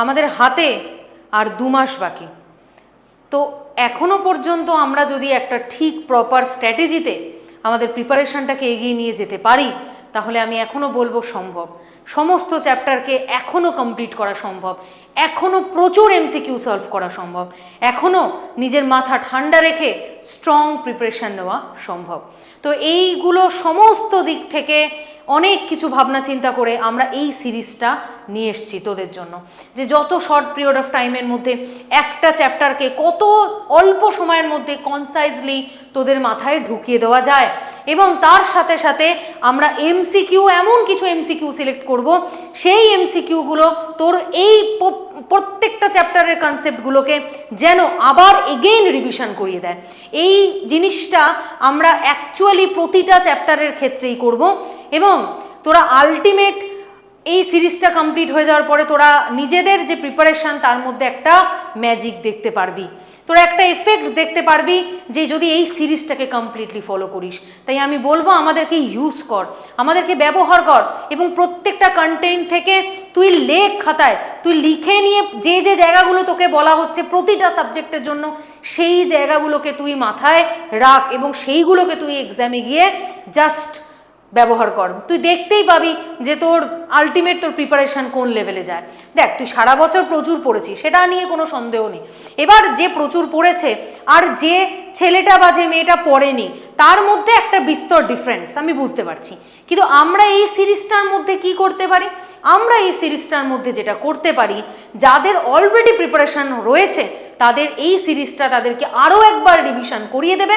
আমাদের হাতে আর 2 মাস বাকি। তো এখনো পর্যন্ত আমরা যদি একটা ঠিক প্রপার স্ট্র্যাটেজিতে আমাদের প্রিপারেশনটাকে এগিয়ে নিয়ে যেতে পারি, তাহলে আমি এখনও বলবো সম্ভব। সমস্ত চ্যাপ্টারকে এখনও কমপ্লিট করা সম্ভব, এখনও প্রচুর এমসিকিউ সলভ করা সম্ভব, এখনও নিজের মাথা ঠান্ডা রেখে স্ট্রং প্রিপারেশান নেওয়া সম্ভব। তো এইগুলো সমস্ত দিক থেকে অনেক কিছু ভাবনা চিন্তা করে আমরা এই সিরিজটা নিয়ে এসেছি তোদের জন্য, যে যত শর্ট পিরিয়ড অফ টাইমের মধ্যে একটা চ্যাপ্টারকে কত অল্প সময়ের মধ্যে কনসাইজলি তোদের মাথায় ঢুকিয়ে দেওয়া যায়। এবং তার সাথে সাথে আমরা এমসিকিউ, এমন কিছু এমসিকিউ সিলেক্ট করব, সেই এমসিকিউগুলো তোর এই প্রত্যেকটা চ্যাপ্টারের কনসেপ্টগুলোকে যেন আবার এগেইন রিভিশন করিয়ে দেয়। এই জিনিসটা আমরা অ্যাকচুয়ালি প্রতিটা চ্যাপ্টারের ক্ষেত্রেই করব। এবং তোরা আলটিমেট এই সিরিজটা কমপ্লিট হয়ে যাওয়ার পরে তোরা নিজেদের যে প্রিপারেশান তার মধ্যে একটা ম্যাজিক দেখতে পারবি, তোরা একটা এফেক্ট দেখতে পারবি যে যদি এই সিরিজটাকে কমপ্লিটলি ফলো করিস। তাই আমি বলবো আমাদেরকে ইউজ কর, আমাদেরকে ব্যবহার কর, এবং প্রত্যেকটা কন্টেন্ট থেকে তুই লেখ খাতায়, তুই লিখে নিয়ে যে যে জায়গাগুলো তোকে বলা হচ্ছে প্রতিটা সাবজেক্টের জন্য, সেই জায়গাগুলোকে তুই মাথায় রাখ এবং সেইগুলোকে তুই এক্সামে গিয়ে জাস্ট ব্যবহার কর। তুই দেখতেই পাবি যে তোর আলটিমেট তোর প্রিপারেশান কোন লেভেলে যায়। দেখ, তুই সারা বছর প্রচুর পড়েছিস, সেটা নিয়ে কোনো সন্দেহ নেই। এবার যে প্রচুর পড়েছে আর যে ছেলেটা বা যে মেয়েটা পড়েনি, তার মধ্যে একটা বিস্তর ডিফারেন্স আমি বুঝতে পারছি। কিন্তু আমরা এই সিরিজটার মধ্যে কি করতে পারি? আমরা এই সিরিজটার মধ্যে যেটা করতে পারি, যাদের অলরেডি প্রিপারেশান রয়েছে তাদের এই সিরিজটা তাদেরকে আরও একবার রিভিশন করিয়ে দেবে।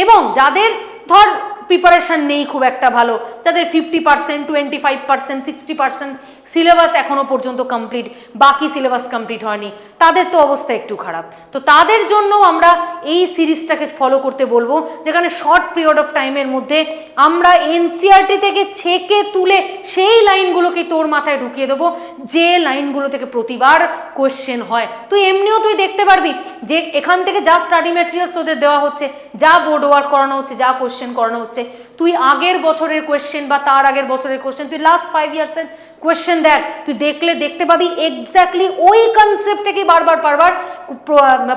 এবং যাদের ধর প্রিপারেশান নেই খুব একটা ভালো, যাদের 50%, 25%, 60% সিলেবাস এখনো পর্যন্ত কমপ্লিট, বাকি সিলেবাস কমপ্লিট হয়নি, তাদের তো অবস্থা একটু খারাপ। তো তাদের জন্য আমরা এই সিরিজটাকে ফলো করতে বলবো, যেখানে শর্ট পিরিয়ড অফ টাইমের মধ্যে আমরা এনসিইআরটি থেকে ছেঁকে তুলে সেই লাইনগুলোকে তোর মাথায় ঢুকিয়ে দেবো, যে লাইনগুলো থেকে প্রতিবার কোয়েশ্চেন হয়। তুই এমনিও তুই দেখতে পারবি যে এখান থেকে যা স্টাডি ম্যাটেরিয়ালস তোদের দেওয়া হচ্ছে, যা বোর্ড ওয়ার্ক করানো হচ্ছে, যা কোয়েশ্চেন করানো হচ্ছে, তুই আগের বছরের কোয়েশ্চেন বা তার আগের বছরের কোয়েশ্চেন, তুই লাস্ট 5 ইয়ার্সের কোয়েশ্চেন দেখ, তুই দেখতে পাবি এক্স্যাক্টলি ওই কনসেপ্ট থেকে বারবার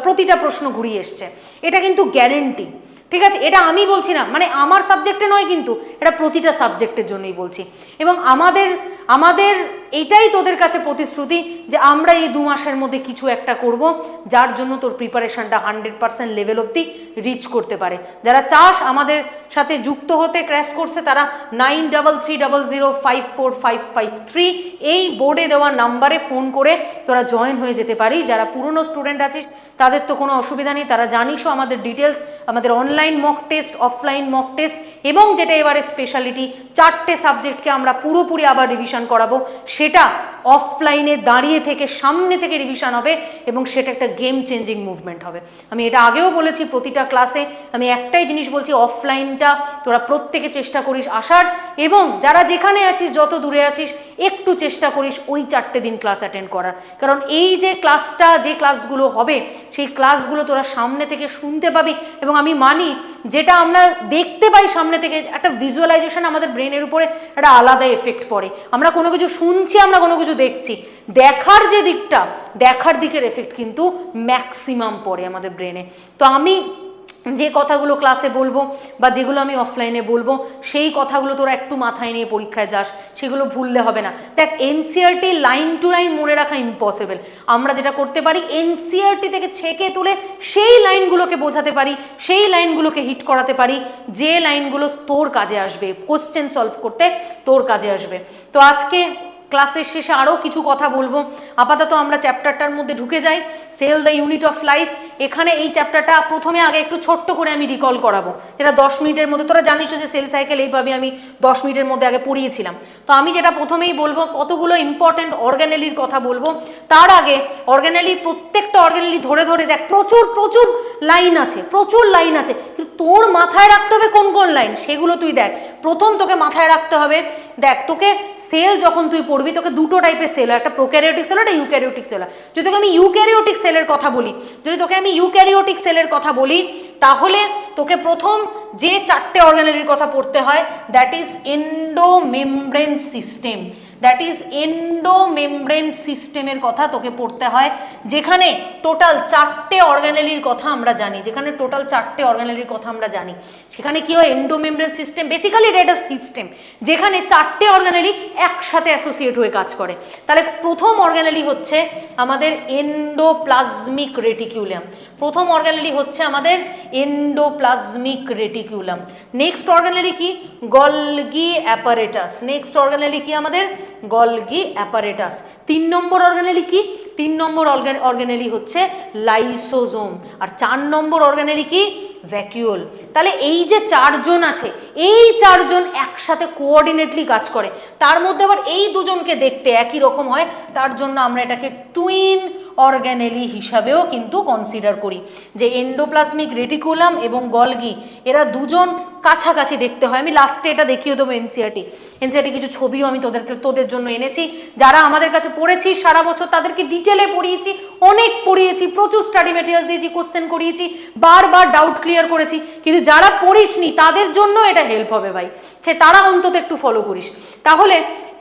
প্রতিটা প্রশ্ন ঘুরিয়ে এসছে। এটা কিন্তু গ্যারেন্টি, ঠিক আছে? এটা আমি বলছি না, মানে আমার সাবজেক্টে নয়, কিন্তু এটা প্রতিটা সাবজেক্টের জন্যই বলছি। এবং আমাদের এইটাই তোদের কাছে প্রতিশ্রুতি যে আমরা এই 2 মাসের মধ্যে কিছু একটা করব, যার জন্য তোর প্রিপারেশনটা 100% লেভেল অবধি রিচ করতে পারে। যারা চাস আমাদের সাথে যুক্ত হতে ক্র্যাশ কোর্সে, তারা 9330054553 এই বোর্ডে দেওয়া নাম্বারে ফোন করে তোরা জয়েন হয়ে যেতে পারিস। যারা পুরনো স্টুডেন্ট আছিস তাদের তো কোনো অসুবিধা নেই, তারা জানিসও আমাদের ডিটেলস, আমাদের online mock test, offline mock test, এবং যেটা এবারে স্পেশালিটি 4টে সাবজেক্টকে আমরা পুরোপুরি আবার রিভিশন করাবো। সেটা অফলাইনে দাঁড়িয়ে থেকে সামনে থেকে রিভিশন হবে এবং সেটা একটা গেম চেঞ্জিং মুভমেন্ট হবে। আমি এটা আগেও বলেছি, প্রতিটা ক্লাসে আমি একটাই জিনিস বলছি, অফলাইনটা তোরা প্রত্যেকে চেষ্টা করিস আসার, এবং যারা যেখানে আছিস, যত দূরে আছিস, একটু চেষ্টা করিস ওই 4টে দিন ক্লাস অ্যাটেন্ড করার। কারণ এই যে ক্লাসগুলো হবে, সেই ক্লাসগুলো তোরা সামনে থেকে শুনতে পাবি। এবং আমি মানি, যেটা আমরা দেখতে পাই সামনে থেকে, একটা ভিজুয়ালাইজেশন আমাদের ব্রেনের উপরে একটা আলাদা এফেক্ট পড়ে। আমরা কোনো কিছু শুনছি, আমরা কোনো কিছু দেখছি, দেখার যে দিকটা, দেখার দিকের এফেক্ট কিন্তু ম্যাক্সিমাম পড়ে আমাদের ব্রেনে। তো আমি যে কথাগুলো ক্লাসে বলবো বা যেগুলো আমি অফলাইনে বলবো, সেই কথাগুলো তোরা একটু মাথায় নিয়ে পরীক্ষায় যাস, সেগুলো ভুললে হবে না। দেখ, এনসিইআরটি লাইন টু লাইন মনে রাখা ইম্পসিবল। আমরা যেটা করতে পারি, এনসিইআরটি থেকে ছেঁকে তুলে সেই লাইনগুলোকে বোঝাতে পারি, সেই লাইনগুলোকে হিট করাতে পারি, যে লাইনগুলো তোর কাজে আসবে, কোশ্চেন সলভ করতে তোর কাজে আসবে। তো আজকে ক্লাসের শেষে আরও কিছু কথা বলবো। আপাতত আমরা চ্যাপ্টারটার মধ্যে ঢুকে যাই, cell the unit of life. এখানে এই চ্যাপ্টারটা প্রথমে আগে একটু ছোট্ট করে আমি রিকল করাবো, যেটা 10 মিনিটের মধ্যে, তোরা জানিস যে সেল সাইকেল এইভাবে আমি 10 মিনিটের মধ্যে আগে পড়িয়েছিলাম। তো আমি যেটা প্রথমেই বলবো, কতগুলো ইম্পর্টেন্ট অর্গানেলির কথা বলবো। তার আগে অর্গানেলি, প্রত্যেকটা অর্গানেলি ধরে ধরে দেখ, প্রচুর লাইন আছে, কিন্তু তোর মাথায় রাখতে হবে কোন কোন লাইন, সেগুলো তুই দেখ। প্রথম তোকে মাথায় রাখতে হবে, দেখ, তোকে সেল যখন তুই পড়বি, তোকে 2টো টাইপের সেল হয়, একটা প্রোক্যারিওটিক সেল, একটা ইউক্যারিওটিক সেল হয়। যদি তোকে আমি ইউক্যারিওটিক সেলের কথা বলি, তাহলে তোকে প্রথম যে 4টে অর্গানেলির কথা পড়তে হয়, that is endomembrane system. That is endomembrane সিস্টেমের কথা তোকে পড়তে হয়, যেখানে টোটাল 4টে অর্গানেলির কথা আমরা জানি, যেখানে টোটাল 4টে অর্গানেলির কথা আমরা জানি। সেখানে কি হয়, এন্ডোমেমব্রেন সিস্টেম বেসিক্যালি এটা একটা সিস্টেম যেখানে 4টে অর্গানেলি একসাথে অ্যাসোসিয়েট হয়ে কাজ করে। তাহলে প্রথম অর্গানেলি হচ্ছে আমাদের এন্ডোপ্লাজমিক রেটিকুলাম, প্রথম অর্গানেলি হচ্ছে আমাদের এন্ডোপ্লাজমিক রেটিকুলাম। নেক্সট অর্গানেলি কি, গলগি অ্যাপারেটাস, নেক্সট অর্গানেলি কি আমাদের গলগি অ্যাপারেটাস। 3 নম্বর অর্গানেলি কি, 3 নম্বর অর্গানেলি হচ্ছে লাইসোজোম, আর 4 নম্বর অর্গানেলি কি, ভ্যাকিউল। তাহলে এই যে 4জন আছে, এই 4জন একসাথে কোঅর্ডিনেটলি কাজ করে, তার মধ্যে আবার এই দুজনকে দেখতে একই রকম হয়, তার জন্য আমরা এটাকে টুইন অর্গানেলি হিসাবেও কিন্তু কনসিডার করি, যে এন্ডোপ্লাজমিক রেটিকুলাম এবং গলগি এরা দুজন কাছাকাছি দেখতে হয়। আমি লাস্টে এটা দেখিয়ে দেবো এনসিইআরটি কিছু ছবিও আমি তোদের জন্য এনেছি, যারা আমাদের কাছে পড়েছি সারা বছর তাদেরকে ডিটেলে পড়িয়েছি, অনেক পড়িয়েছি, প্রচুর স্টাডি মেটেরিয়ালস দিয়েছি, কোশ্চেন করিয়েছি, বারবার ডাউট ক্লিয়ার করেছি, কিন্তু যারা পড়িসনি তাদের জন্য এটা হেল্প হবে ভাই, সে তারা অন্তত একটু ফলো করিস। তাহলে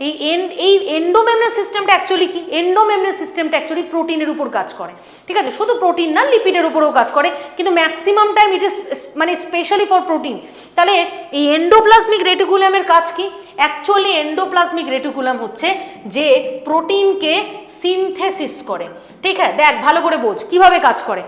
এই এন্ডোমেমব্রেন সিস্টেমটা অ্যাকচুয়ালি কি, এন্ডোমেমব্রেন সিস্টেমটা অ্যাকচুয়ালি প্রোটিনের উপর কাজ করে, ঠিক আছে, শুধু প্রোটিন না লিপিডের উপরেও কাজ করে, কিন্তু ম্যাক্সিমাম টাইম ইট ইজ মানে স্পেশালি ফর প্রোটিন। তাহলে এই এন্ডোপ্লাজমিক রেটিকুলামের কাজ কি, অ্যাকচুয়ালি এন্ডোপ্লাজমিক রেটিকুলাম হচ্ছে যে প্রোটিনকে সিনথেসিস করে, ঠিক আছে, দেখ ভালো করে বোঝ কিভাবে কাজ করে।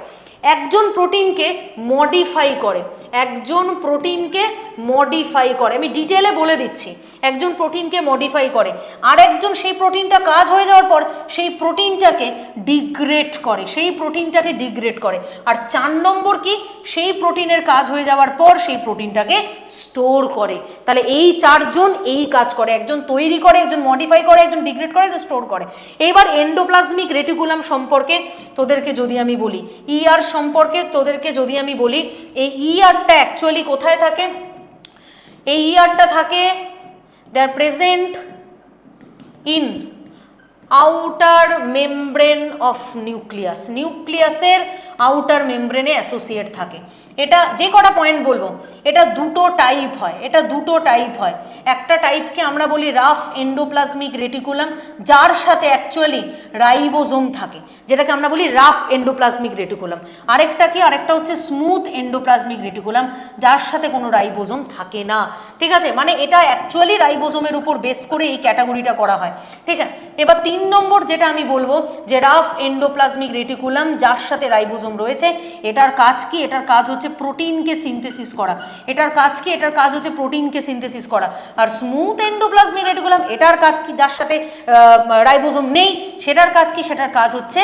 একজন প্রোটিনকে মডিফাই করে, একজন প্রোটিনকে মডিফাই করে, আমি ডিটেলে বলে দিচ্ছি, একজন প্রোটিনকে মডিফাই করে, আর একজন সেই প্রোটিনটা কাজ হয়ে যাওয়ার পর সেই প্রোটিনটাকে ডিগ্রেড করে, সেই প্রোটিনটাকে ডিগ্রেড করে। আর 4 নম্বর কি, সেই প্রোটিনের কাজ হয়ে যাওয়ার পর সেই প্রোটিনটাকে স্টোর করে। তাহলে এই 4জন এই কাজ করে, একজন তৈরি করে, একজন মডিফাই করে, একজন ডিগ্রেড করে, একজন স্টোর করে। এবার এন্ডোপ্লাজমিক রেটিকুলাম সম্পর্কে তোদেরকে যদি আমি বলি, ইআর সম্পর্কে তোদেরকে যদি আমি বলি, এই ইআরটা অ্যাকচুয়ালি কোথায় থাকে, এই ইআরটা থাকে, they are present in outer membrane of nucleus, নিউক্লিয়াসের আউটার মেমব্রেনে অ্যাসোসিয়েট থাকে। এটা যে কটা পয়েন্ট বলবো, এটা দুটো টাইপ হয়, এটা দুটো টাইপ হয়। একটা টাইপকে আমরা বলি রাফ এন্ডোপ্লাজমিক রেটিকুলাম, যার সাথে অ্যাকচুয়ালি রাইবোজোম থাকে, যেটাকে আমরা বলি রাফ এন্ডোপ্লাজমিক রেটিকুলাম। আরেকটা কি, আরেকটা হচ্ছে স্মুথ এন্ডোপ্লাজমিক রেটিকুলাম, যার সাথে কোনো রাইবোজোম থাকে না, ঠিক আছে, মানে এটা অ্যাকচুয়ালি রাইবোজোমের উপর বেস করে এই ক্যাটাগরিটা করা হয়, ঠিক আছে। এবার 3 নম্বর যেটা আমি বলবো, যে রাফ এন্ডোপ্লাজমিক রেটিকুলাম যার সাথে রাইবোজোম রয়েছে, এটার কাজ কি, এটার কাজ হচ্ছে প্রোটিনকে সিনথেসিস করা, এটার কাজ কি, এটার কাজ হচ্ছে প্রোটিনকে সিনথেসিস করা। আর স্মুথ এন্ডোপ্লাজমিক রেটিকুলাম এটার কাজ কি, যার সাথে রাইবোজোম নেই, সেটার কাজ কি, সেটার কাজ হচ্ছে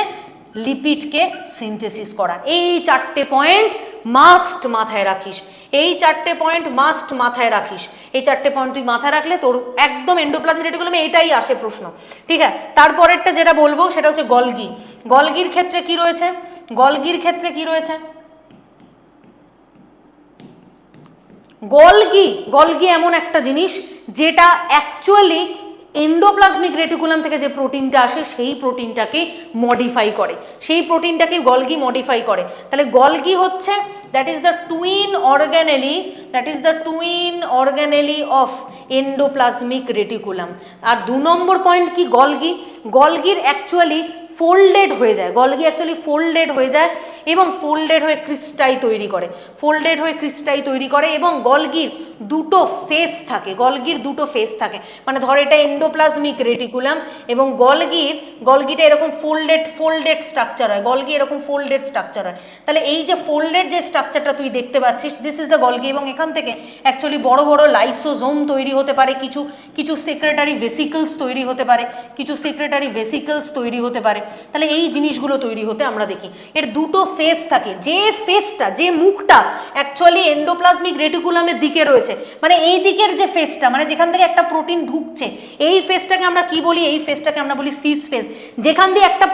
লিপিডকে সিনথেসিস করা। এই 4টে পয়েন্ট মাস্ট মাথায় রাখিস, এই 4টে পয়েন্ট মাস্ট মাথায় রাখিস, এই 4টে পয়েন্ট তুই মাথায় রাখলে তোর একদম এন্ডোপ্লাজমিক রেটিকুলামে এটাই আসে প্রশ্ন, ঠিক আছে। তারপরেরটা যেটা বলবো সেটা হচ্ছে গলগি। গলগির ক্ষেত্রে কি রয়েছে, গলগির ক্ষেত্রে কি রয়েছে, গলগি এমন একটা জিনিস যেটা অ্যাকচুয়ালি এন্ডোপ্লাজমিক রেটিকুলাম থেকে যে প্রোটিনটা আসে সেই প্রোটিনটাকে মডিফাই করে, সেই প্রোটিনটাকে গলগি মডিফাই করে। তাহলে গলগি হচ্ছে that is the twin organelle of endoplasmic reticulum. আর 2 নম্বর পয়েন্ট কি, গলগির অ্যাকচুয়ালি ফোল্ডেড হয়ে যায়, গলগি অ্যাকচুয়ালি ফোল্ডেড হয়ে যায় এবং ফোল্ডেড হয়ে ক্রিস্টাই তৈরি করে, ফোল্ডেড হয়ে ক্রিস্টাই তৈরি করে। এবং গলগির দুটো ফেজ থাকে, গলগির দুটো ফেজ থাকে, মানে ধর এটা এন্ডোপ্লাজমিক রেটিকুলাম এবং গলগিটা এরকম ফোল্ডেড স্ট্রাকচার হয়, গলগি এরকম ফোল্ডেড স্ট্রাকচার হয়। তাহলে এই যে ফোল্ডেড যে স্ট্রাকচারটা তুই দেখতে পাচ্ছিস, দিস ইজ দ্য গলগি, এবং এখান থেকে অ্যাকচুয়ালি বড় বড় লাইসোজোম তৈরি হতে পারে, কিছু সেক্রেটারি ভেসিকলস তৈরি হতে পারে, তৈরি হতে পারে। তাহলে এই জিনিসগুলো তৈরি হতে আমরা দেখি। এর দুটো ফেজ থাকে, যে ফেজটা, যে মুখটা অ্যাকচুয়ালি এন্ডোপ্লাজমিক রেটিকুলামের দিকে রয়েছে, মানে এই দিকের যে ফেজটা, মানে যেখান থেকে একটা প্রোটিন ঢুকছে, এই ফেজটাকে আমরা কি বলি, এই ফেজটাকে আমরা বলি সিস ফেজ। যেখান থেকে একটা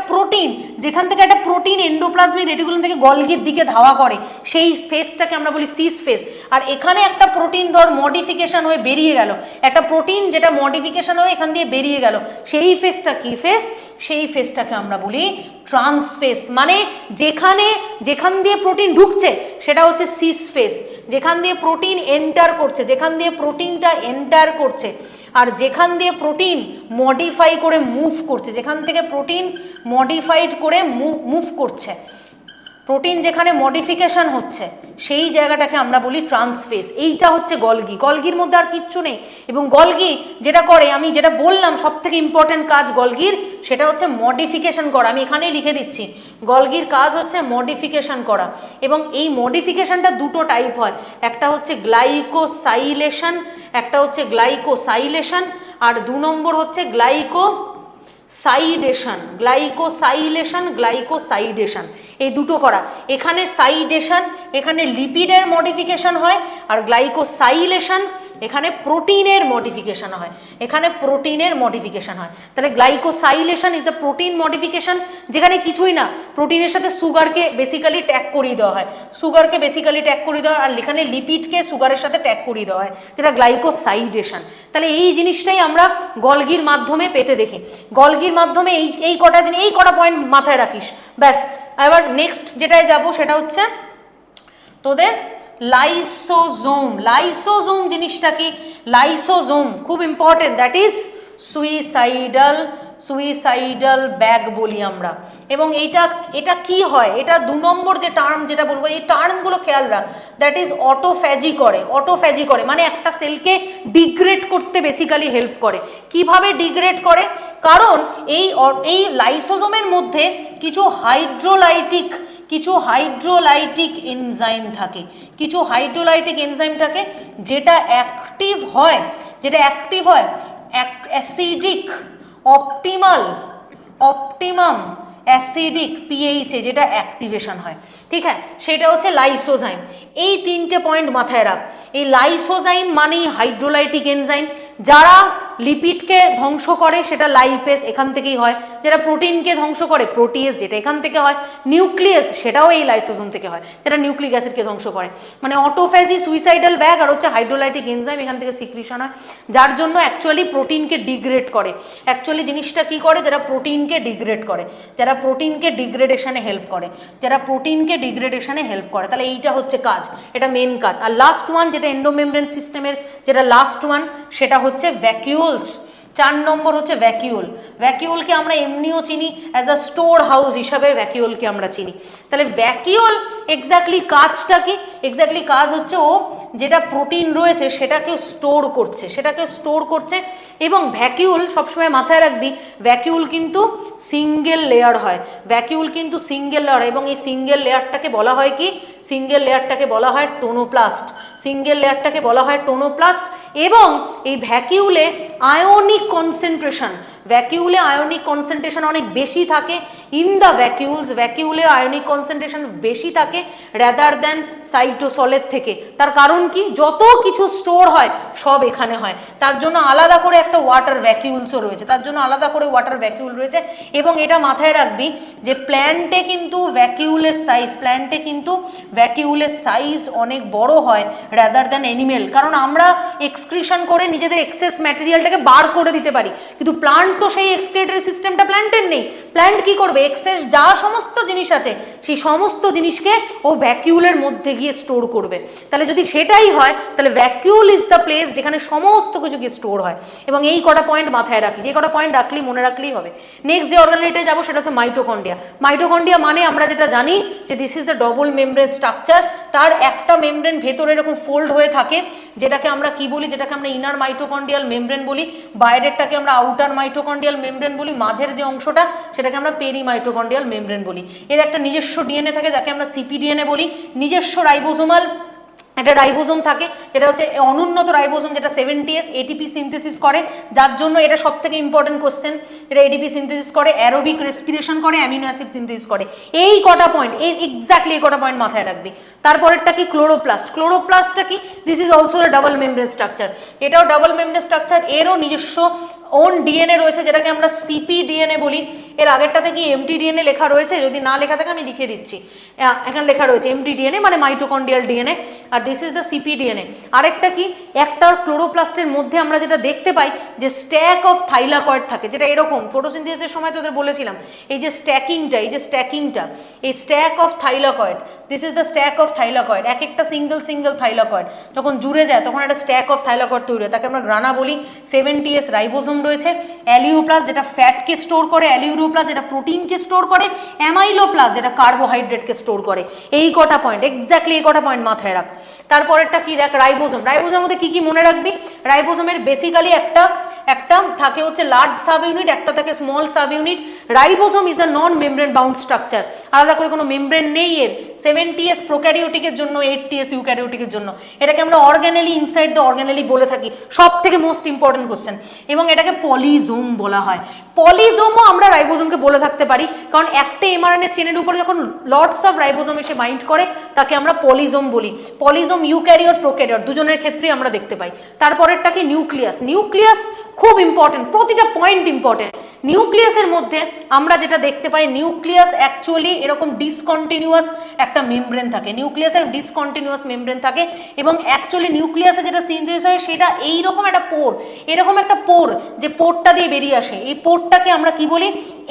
প্রোটিন এন্ডোপ্লাজমিক রেটিকুলাম থেকে গলগির দিকে ধাওয়া করে, সেই ফেজটাকে আমরা বলি সিস ফেজ। আর এখানে একটা প্রোটিন ধর মডিফিকেশন হয়ে বেরিয়ে গেল, একটা প্রোটিন যেটা মডিফিকেশন হয়ে এখান দিয়ে বেরিয়ে গেল, সেই ফেজটা কি ফেজ, সেই ফেজটাকে আমরা বলি ট্রান্সফেজ। মানে যেখান দিয়ে প্রোটিন ঢুকছে সেটা হচ্ছে সিস ফেজ, যেখান দিয়ে প্রোটিন এন্টার করছে, যেখান দিয়ে প্রোটিনটা এন্টার করছে আর যেখান দিয়ে প্রোটিন মডিফাই করে মুভ করছে, যেখান থেকে প্রোটিন মডিফাইড করে মুভ করছে, প্রোটিন যেখানে মডিফিকেশন হচ্ছে সেই জায়গাটাকে আমরা বলি ট্রান্সফেস। এইটা হচ্ছে গলগি। গলগির মধ্যে আর কিচ্ছু নেই। এবং গলগি যেটা করে, আমি যেটা বললাম সব থেকে ইম্পর্টেন্ট কাজ গলগির, সেটা হচ্ছে মডিফিকেশন করা। আমি এখানেই লিখে দিচ্ছি, গলগির কাজ হচ্ছে মডিফিকেশন করা। এবং এই মডিফিকেশনটা দুটো টাইপ হয়, একটা হচ্ছে গ্লাইকোসাইলেশন, একটা হচ্ছে গ্লাইকোসাইলেশন, আর 2 নম্বর হচ্ছে গ্লাইকোসাইডেশন। গ্লাইকোসাইলেশন, গ্লাইকোসাইডেশন, এই দুটো করা। এখানে সাইডেশন, এখানে লিপিডের মডিফিকেশন হয়, আর গ্লাইকোসাইলেশন এখানে প্রোটিনের মডিফিকেশন হয়, এখানে প্রোটিনের মডিফিকেশন হয়। তাহলে গ্লাইকোসাইলেশন ইজ দ্য প্রোটিন মডিফিকেশন, যেখানে কিছুই না, প্রোটিনের সাথে সুগারকে বেসিক্যালি ট্যাগ করিয়ে দেওয়া হয়, সুগারকে বেসিক্যালি ট্যাগ করিয়ে দেওয়া হয়, আর এখানে লিপিডকে সুগারের সাথে ট্যাগ করিয়ে দেওয়া হয়, যেটা গ্লাইকোসাইডেশন। তাহলে এই জিনিসটাই আমরা গলগির মাধ্যমে পেতে দেখি। গলগির মাধ্যমে এই কটা পয়েন্ট মাথায় রাখিস, ব্যাস। এবার নেক্সট যেটায় যাব সেটা হচ্ছে তোদের লাইসোজোম। লাইসোজোম জিনিসটা কি? লাইসোজোম খুব important, that is suicidal bag বলি আমরা। এবং এটা কি হয়, এটা 2 নম্বর যে টার্ম যেটা বলবো, এই টার্মগুলো খেয়াল রাখ। দ্যাট ইজ অটোফ্যাজি করে। অটোফ্যাজি করে মানে একটা সেলকে ডিগ্রেড করতে বেসিক্যালি হেল্প করে। কিভাবে ডিগ্রেড করে? কারণ এই লাইসোজোমের মধ্যে কিছু হাইড্রোলাইটিক এনজাইম থাকে, কিছু হাইড্রোলাইটিক এনজাইম থাকে যেটা অ্যাক্টিভ হয় অ্যাসিডিক অপটিমাম অ্যাসিডিক পিএইচে, যেটা অ্যাক্টিভেশন হয়, ঠিক আছে? সেটা হচ্ছে লাইসোজাইম। এই 3টে পয়েন্ট মাথায় রাখ। এই লাইসোজাইম মানেই হাইড্রোলাইটিক এনজাইম। যারা লিপিডকে ধ্বংস করে সেটা লাইপেজ, এখান থেকেই হয়। যারা প্রোটিনকে ধ্বংস করে প্রোটিয়েজ, যেটা এখান থেকে হয়। নিউক্লিয়াস, সেটাও এই লাইসোজোম থেকে হয়, যেটা নিউক্লিক অ্যাসিডকে ধ্বংস করে। মানে অটোফ্যাজি, সুইসাইডাল ব্যাগ, আর হচ্ছে হাইড্রোলাইটিক এনজাইম, এখান থেকে সিক্রিশন হয়, যার জন্য অ্যাকচুয়ালি প্রোটিনকে ডিগ্রেড করে। অ্যাকচুয়ালি জিনিসটা কি করে? যারা প্রোটিনকে ডিগ্রেড করে, যারা প্রোটিনকে ডিগ্রেডেশনে হেল্প করে, তাহলে এইটা হচ্ছে কাজ, এটা মেন কাজ। আর লাস্ট ওয়ান যেটা এন্ডোমেমব্রেন সিস্টেমের যেটা লাস্ট ওয়ান, সেটা হচ্ছে ভ্যাকিউলস। 4 নম্বর হচ্ছে ভ্যাকিউল। ভ্যাকিউলকে আমরা এমনিও চিনি অ্যাজ আ স্টোর হাউস হিসাবে, ভ্যাকিউলকে আমরা চিনি। তাহলে ভ্যাকিউল এক্স্যাক্টলি কাজটা কি? এক্স্যাক্টলি কাজ হচ্ছে ও যেটা প্রোটিন রয়েছে সেটাকে স্টোর করছে, এবং ভ্যাকিউল সবসময় মাথায় রাখবি, ভ্যাকিউল কিন্তু সিঙ্গেল লেয়ার হয়, এবং এই সিঙ্গেল লেয়ারটাকে বলা হয় কি? টোনোপ্লাস্ট। এবং এই ভ্যাকিউলে আয়নিক কনসেন্ট্রেশন অনেক বেশি থাকে। ইন দ্য ভ্যাকিউলে আয়নিক কনসেন্ট্রেশন বেশি থাকে রাদার দ্যান সাইটোসলের থেকে। তার কারণ কি? যত কিছু স্টোর হয় সব এখানে হয়, তার জন্য আলাদা করে একটা ওয়াটার ভ্যাকিউলসও রয়েছে, এবং এটা মাথায় রাখবি যে প্ল্যান্টে কিন্তু ভ্যাকিউলের সাইজ অনেক বড় হয় রাদার দ্যান অ্যানিমেল। কারণ আমরা এক্সক্রিশন করে নিজেদের এক্সেস ম্যাটেরিয়ালটাকে বার করে দিতে পারি, কিন্তু প্লান্ট তো সেই এক্সক্রিটরি সিস্টেমটা প্ল্যান্টের নেই। প্ল্যান্ট কি করবে? এক্সেস যা সমস্ত জিনিস আছে সেই সমস্ত জিনিসকে ও ভ্যাকিউলের মধ্যে গিয়ে স্টোর করবে। তাহলে যদি সেটাই হয়, তাহলে ভ্যাকিউল ইজ দ্য প্লেস যেখানে সমস্ত কিছু গিয়ে স্টোর হয়। এবং এই কটা পয়েন্ট মাথায় রাখলি, যে কটা পয়েন্ট মনে রাখলেই হবে। নেক্সট যে অর্গানেলটায় যাবো সেটা হচ্ছে মাইটোকন্ড্রিয়া। মাইটোকন্ড্রিয়া মানে আমরা যেটা জানি যে this is the double membrane structure. তার একটা মেমব্রেন ভেতরে এরকম ফোল্ড হয়ে থাকে, যেটাকে আমরা কি বলি? যেটাকে আমরা ইনার মাইটোকন্ড্রিয়াল মেমব্রেন বলি, বাইরেরটাকে আমরা আউটার মাইটোকন্ড্রিয়াল মেমব্রেন বলি, মাঝের যে অংশটা সেটাকে আমরা পেরি মাইটোকন্ড্রিয়াল মেমব্রেন বলি। এর একটা নিজস্ব ডিএনএ থাকে যাকে আমরা সিপিডিএনএ বলি, নিজস্ব রাইবোজোমাল একটা রাইবোজোম থাকে, এটা হচ্ছে অনুন্নত রাইবোজোম, যেটা 70S এটিপি সিনথেসিস করে, যার জন্য এটা সব থেকে ইম্পর্টেন্ট কোশ্চেন। এটা এটিপি সিনথেসিস করে, অ্যারোবিক রেসপিরেশন করে, অ্যামিনো অ্যাসিড সিনথেসিস করে। এই কটা পয়েন্ট, এক্স্যাক্টলি এই কটা পয়েন্ট মাথায় রাখবি। তারপরেরটা কি? ক্লোরোপ্লাস্টটা কি? This is also the double membrane structure. এটাও ডাবল মেমব্রেন স্ট্রাকচার, এরও নিজস্ব ওন ডিএনএ রয়েছে, যেটাকে আমরা সিপিডিএনএ বলি। এর আগেরটাতে কি এমটিডিএনএ লেখা রয়েছে? যদি না লেখা থাকে আমি লিখে দিচ্ছি, এখানে লেখা রয়েছে এমটিডিএনএ মানে মাইটোকন্ড্রিয়াল ডিএনএ। আর দিস ইজ দ্য সিপিডিএনএ। আরেকটা কি, একটা ক্লোরোপ্লাস্টের মধ্যে আমরা যেটা দেখতে পাই যে স্ট্যাক অফ থাইলাকয়েড থাকে, যেটা এরকম ফটোসিনথেসিসের সময় তোদের বলেছিলাম এই যে স্ট্যাকিংটা, এই stack of thylakoid, this is the stack of thylakoid. এক একটা সিঙ্গেল থাইলাকয়েড যখন জুড়ে যায় তখন একটা স্ট্যাক অফ থাইলাকয়েড তৈরি হয়, তাকে আমরা গ্রানা বলি। 70S রাইবোসোম রয়েছে, অ্যালিওপ্লাস্ট যেটা ফ্যাটকে স্টোর করে, অ্যালিউরোপ্লাস্ট যেটা প্রোটিনকে স্টোর করে, অ্যামাইলোপ্লাস্ট যেটা কার্বোহাইড্রেটকে স্টোর করে। এই কটা পয়েন্ট, এক্স্যাক্টলি এই কটা পয়েন্ট মাথায় রাখ। তারপরেরটা কি দেখ, রাইবোসোম। রাইবোসোমের মধ্যে কি কি মনে রাখবি? রাইবোসোমের বেসিক্যালি একটা থাকে হচ্ছে লার্জ সাব ইউনিট, একটা থাকে small sub unit. Ribosome is the non membrane bound structure, আলাদা করে কোনো মেমব্রেন নেই এর। 70S প্রোক্যারিওটিকের জন্য, 80S ইউক্যারিওটিকের জন্য। এটাকে আমরা অর্গানেলি, ইনসাইড দ্য অর্গানেলি বলে থাকি, সব থেকে মোস্ট ইম্পর্টেন্ট কোশ্চেন। এবং এটাকে পলিজোম বলা হয়। পলিজোমও আমরা রাইবোসোমকে বলে থাকতে পারি, কারণ একটা এমআরএনএ চেনের উপরে যখন লটস অফ রাইবোসোম এসে বাইন্ড করে তাকে আমরা পলিজোম বলি। পলিজোম ইউক্যারিওট প্রোক্যারিওট দুজনের ক্ষেত্রেই আমরা দেখতে পাই। তারপরেরটা কি, নিউক্লিয়াস। নিউক্লিয়াস খুব ইম্পর্টেন্ট, প্রতিটা পয়েন্ট ইম্পর্টেন্ট। নিউক্লিয়াসের মধ্যে আমরা যেটা দেখতে পাই, নিউক্লিয়াস অ্যাকচুয়ালি এরকম ডিসকন্টিনিউয়াস একটা মেমব্রেন থাকে, নিউক্লিয়াসের ডিসকন্টিনিউয়াস মেমব্রেন থাকে। এবং অ্যাকচুয়ালি নিউক্লিয়াসে যেটা সিনথেসিস হয় সেটা এইরকম একটা পোর, এরকম একটা পোর, যে পোরটা দিয়ে বেরিয়ে আসে, এই পোরটাকে আমরা কি বলি,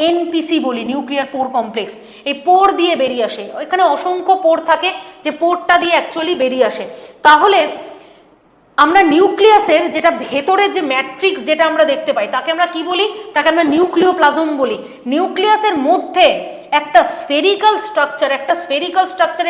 এনপিসি বলি, নিউক্লিয়ার পোর কমপ্লেক্স। এই পোর দিয়ে বেরিয়ে আসে, এখানে অসংখ্য পোর থাকে যে পোরটা দিয়ে অ্যাকচুয়ালি বেরিয়ে আসে। তাহলে আমরা নিউক্লিয়াসের যেটা ভেতরের যে ম্যাট্রিক্স যেটা আমরা দেখতে পাই তাকে আমরা কি বলি, তাকে আমরা নিউক্লিওপ্লাজম বলি। নিউক্লিয়াসের মধ্যে একটা স্ফেরিক্যাল স্ট্রাকচার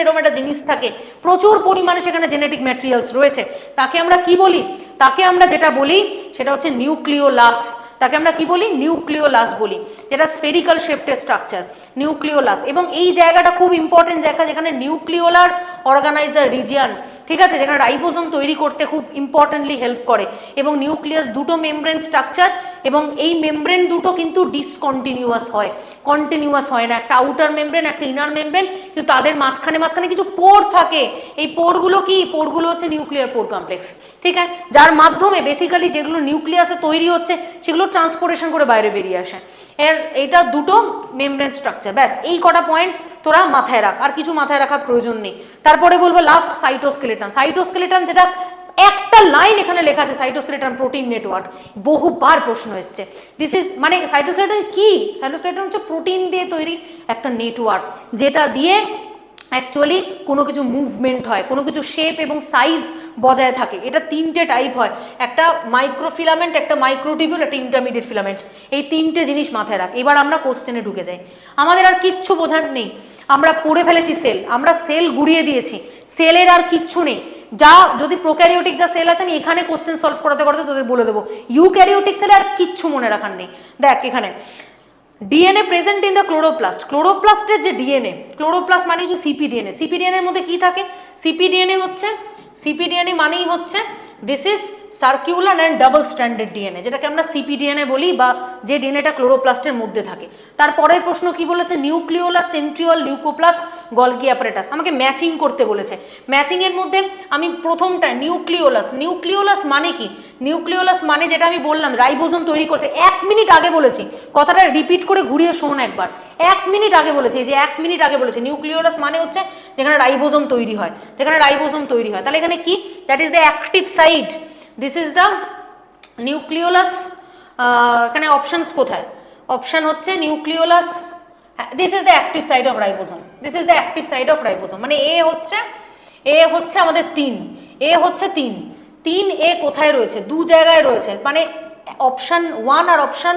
এরকম একটা জিনিস থাকে, প্রচুর পরিমাণে সেখানে জেনেটিক ম্যাটেরিয়ালস রয়েছে। তাকে আমরা কি বলি, তাকে আমরা যেটা বলি সেটা হচ্ছে নিউক্লিওলাস। তাকে আমরা কি বলি, নিউক্লিওলাস বলি, যেটা স্ফেরিক্যাল শেপটের স্ট্রাকচার, নিউক্লিওলাস। এবং এই জায়গাটা খুব ইম্পর্টেন্ট জায়গা, যেখানে নিউক্লিওলার অর্গানাইজার রিজিয়ন, ঠিক আছে, যেখানে রাইবোসোম তৈরি করতে খুব ইম্পর্টেন্টলি হেল্প করে। এবং নিউক্লিয়াস দুটো মেমব্রেন স্ট্রাকচার, এবং এই মেমব্রেন দুটো কিন্তু ডিসকন্টিনিউয়াস হয়, কন্টিনিউয়াস হয় না। একটা আউটার মেমব্রেন, একটা ইনার মেমব্রেন, কিন্তু তাদের মাঝখানে কিছু পোর থাকে। এই পোরগুলো কি, পোরগুলো হচ্ছে নিউক্লিয়ার পোর কমপ্লেক্স, ঠিক আছে, যার মাধ্যমে বেসিক্যালি যেগুলো নিউক্লিয়াসে তৈরি হচ্ছে সেগুলো ট্রান্সপোর্টেশন করে বাইরে বেরিয়ে আসে। এটা দুটো মেমব্রেন স্ট্রাকচার, ব্যাস এই কটা পয়েন্ট তোরা মাথায় রাখ, আর কিছু মাথায় রাখার প্রয়োজন নেই। তারপরে বলবো লাস্ট, সাইটোস্কেলেটন, যেটা একটা লাইন এখানে লেখা আছে, সাইটোস্কেলেটন প্রোটিন নেটওয়ার্ক, বহুবার প্রশ্ন এসছে। দিস ইজ মানে সাইটোস্কেলেটন কি, সাইটোস্কেলেটন হচ্ছে প্রোটিন দিয়ে তৈরি একটা নেটওয়ার্ক, যেটা দিয়ে অ্যাকচুয়ালি কোনো কিছু মুভমেন্ট হয়, কোনো কিছু শেপ এবং সাইজ বজায় থাকে। এটা তিনটে টাইপ হয়, একটা মাইক্রোফিলামেন্ট, একটা মাইক্রোটিবিউল, একটা ইন্টারমিডিয়েট ফিলামেন্ট। এই তিনটে জিনিস মাথায় রাখ। এবার আমরা কোশ্চেনে ঢুকে যাই। আমাদের আর কিচ্ছু বোঝার নেই, আমরা পড়ে ফেলেছি সেল, আমরা সেল গুড়িয়ে দিয়েছি, সেলের আর কিচ্ছু নেই। যা যদি প্রোক্যারিওটিক যা সেল আছে আমি এখানে কোশ্চেন সলভ করতে তোদের বলে দেবো। ইউক্যারিওটিক সেলে আর কিচ্ছু মনে রাখার নেই। দেখ এখানে DNA present in the chloroplast, ক্লোরোপ্লাস্টের যে ডিএনএ, ক্লোরোপ্লাস্ট মানে যে সিপিডিএনএ, সিপিডিএনএর মধ্যে কি থাকে, সিপিডিএনএ মানেই হচ্ছে this is circular and double stranded DNA, যেটাকে আমরা সিপিডিএনএ বলি, বা যে ডিএনএটা ক্লোরোপ্লাস্টের মধ্যে থাকে। তারপরের প্রশ্ন কি বলেছে, nucleolus, centriole, leucoplast, Golgi apparatus. আমাকে ম্যাচিং করতে বলেছে। ম্যাচিংয়ের মধ্যে আমি প্রথমটা নিউক্লিওলাস মানে কি, নিউক্লিওলাস মানে যেটা আমি বললাম রাইবোসোম তৈরি করতে, 1 মিনিট আগে বলেছি, কথাটা রিপিট করে ঘুরিয়ে শোন একবার। 1 মিনিট আগে বলেছি, যে 1 মিনিট আগে বলেছি নিউক্লিওলাস মানে হচ্ছে যেখানে রাইবোসোম তৈরি হয়, তাহলে এখানে কি, that is the active site, this is the nucleolus. এখানে অপশনস কোথায়, অপশন হচ্ছে nucleolus, this is the active site of ribosome, মানে এ হচ্ছে আমাদের 3, এ হচ্ছে 3 এ কোথায় রয়েছে, 2 জায়গায় রয়েছে, মানে অপশন 1 আর অপশন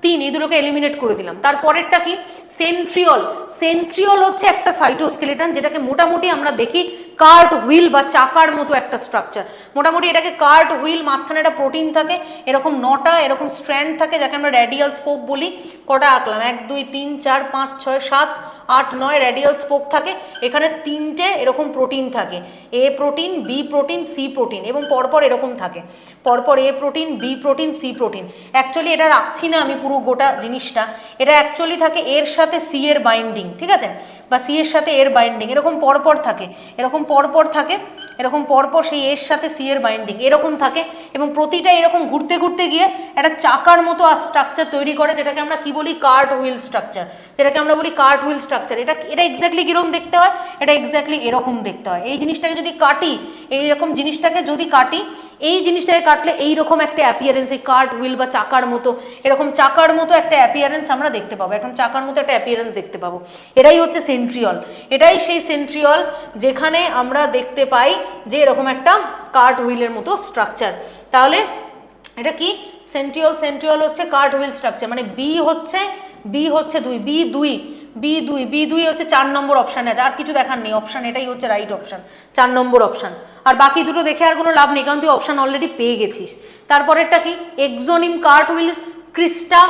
3 এই দুটোকে এলিমিনেট করে দিলাম। তারপরেরটা কি, সেন্ট্রিওল হচ্ছে একটা সাইটোস্কেলেটন, যেটাকে মোটামুটি আমরা দেখি কার্ট হুইল বা চাকার মতো একটা স্ট্রাকচার, মোটামুটি এটাকে কার্ট হুইল, মাঝখানে একটা প্রোটিন থাকে, এরকম 9টা এরকম স্ট্র্যান্ড থাকে, যাকে আমরা রেডিয়াল স্পোক বলি। কটা আঁকলাম, 1 2 3 4 5 6 7 8 9 রেডিয়াল স্পোক থাকে। এখানে 3টে এরকম প্রোটিন থাকে, A protein, B protein, C protein, এবং পরপর এরকম থাকে, পরপর A protein, B protein, C protein. Actually এটা রাখছি না আমি পুরো গোটা জিনিসটা, এটা অ্যাকচুয়ালি থাকে এর সাথে সি এর বাইন্ডিং, ঠিক আছে, বা সি এর সাথে এর বাইন্ডিং, এরকম পরপর থাকে, এরকম পরপর সেই এর সাথে সি এর বাইন্ডিং এরকম থাকে এবং প্রতিটা এরকম ঘুরতে ঘুরতে গিয়ে একটা চাকার মতো স্ট্রাকচার তৈরি করে, যেটাকে আমরা কি বলি কার্ট হুইল স্ট্রাকচার, যেটাকে আমরা বলি কার্ট হুইল স্ট্রাকচার। এটা এক্স্যাক্টলি কীরকম দেখতে হয়, এটা এক্স্যাক্টলি এরকম দেখতে হয়। এই জিনিসটাকে যদি কাটি, এইরকম জিনিসটাকে যদি কাটি, এই জিনিসটাকে কাটলে এইরকম একটা অ্যাপিয়ারেন্স, এই কার্ট হুইল বা চাকার মতো, এরকম চাকার মতো একটা অ্যাপিয়ারেন্স আমরা দেখতে পাবো, এখন চাকার মতো একটা অ্যাপিয়ারেন্স দেখতে পাবো। এটাই হচ্ছে সেন্ট্রিওল, এটাই সেই সেন্ট্রিওল যেখানে আমরা দেখতে পাই যে এরকম একটা কার্ট হুইলের মতো স্ট্রাকচার। তাহলে এটা কি সেন্ট্রিওল, সেন্ট্রিওল হচ্ছে কার্ট হুইল স্ট্রাকচার, মানে বি হচ্ছে 2, বি 2 হচ্ছে 4 নম্বর অপশানে আছে, আর কিছু দেখার নেই অপশান, এটাই হচ্ছে রাইট অপশান, 4 নম্বর অপশান। আর বাকি দুটো দেখে আর কোনো লাভ নেই, কারণ তুই অপশান অলরেডি পেয়ে গেছিস। তারপরেরটা কি এক্সোনিম, কার্ট হুইল, ক্রিস্টা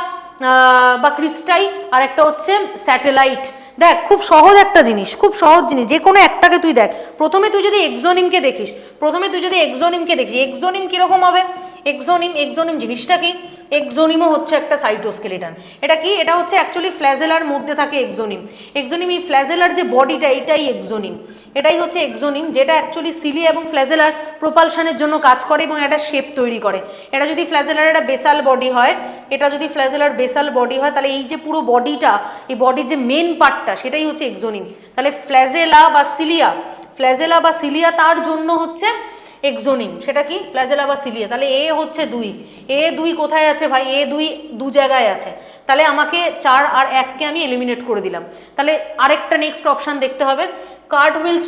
বা ক্রিস্টাই, আর একটা হচ্ছে স্যাটেলাইট। দেখ খুব সহজ একটা জিনিস, খুব সহজ জিনিস, যে কোনো একটাকে তুই দেখ। প্রথমে তুই যদি এক্সোনিমকে দেখিস, এক্সোনিম কীরকম হবে, এক্সোনিম জিনিসটা কি, এক্সোনিমও হচ্ছে একটা সাইটোস্কেলিটন। এটা কি, এটা হচ্ছে অ্যাকচুয়ালি ফ্ল্যাজেলার মধ্যে থাকে এক্সোনিম, এই ফ্ল্যাজেলার যে বডিটা এটাই এক্সোনিম, এটাই হচ্ছে এক্সোনিম, যেটা অ্যাকচুয়ালি সিলিয়া এবং ফ্ল্যাজেলার প্রোপালশনের জন্য কাজ করে এবং একটা শেপ তৈরি করে। এটা যদি ফ্ল্যাজেলার একটা বেসাল বডি হয়, তাহলে এই যে পুরো বডিটা, এই বডির যে মেন পার্টটা সেটাই হচ্ছে এক্সোনিম। তাহলে ফ্ল্যাজেলা বা সিলিয়া তার জন্য হচ্ছে এক্সোনিম, সেটা কি ফ্ল্যাজেলা বা সিলিয়া। তাহলে এ হচ্ছে 2 কোথায় আছে ভাই, এ 2 জায়গায় আছে, তাহলে আমাকে 4 আর 1কে আমি এলিমিনেট করে দিলাম। তাহলে আরেকটা নেক্সট অপশান দেখতে হবে কার্ট হুইল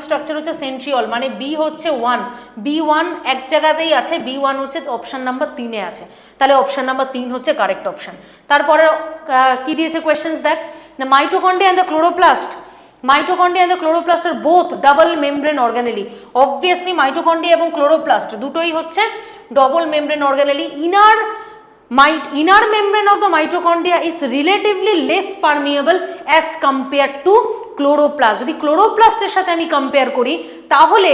স্ট্রাকচার হচ্ছে সেন্ট্রিওল, মানে বি হচ্ছে 1 এক জায়গাতেই আছে, B1 হচ্ছে অপশান নাম্বার 3-এ আছে, তাহলে অপশান নাম্বার 3 হচ্ছে কারেক্ট অপশান। তারপরে কি দিয়েছে কোয়েশ্চেন্স দেখ, the mitochondria and the chloroplast are both double membrane organelle. Obviously mitochondria এবং ক্লোরোপ্লাস্ট দুটোই হচ্ছে double membrane organelle. Inner membrane of the mitochondria is relatively less permeable as compared to chloroplast. যদি ক্লোরোপ্লাস্টের সাথে আমি কম্পেয়ার করি তাহলে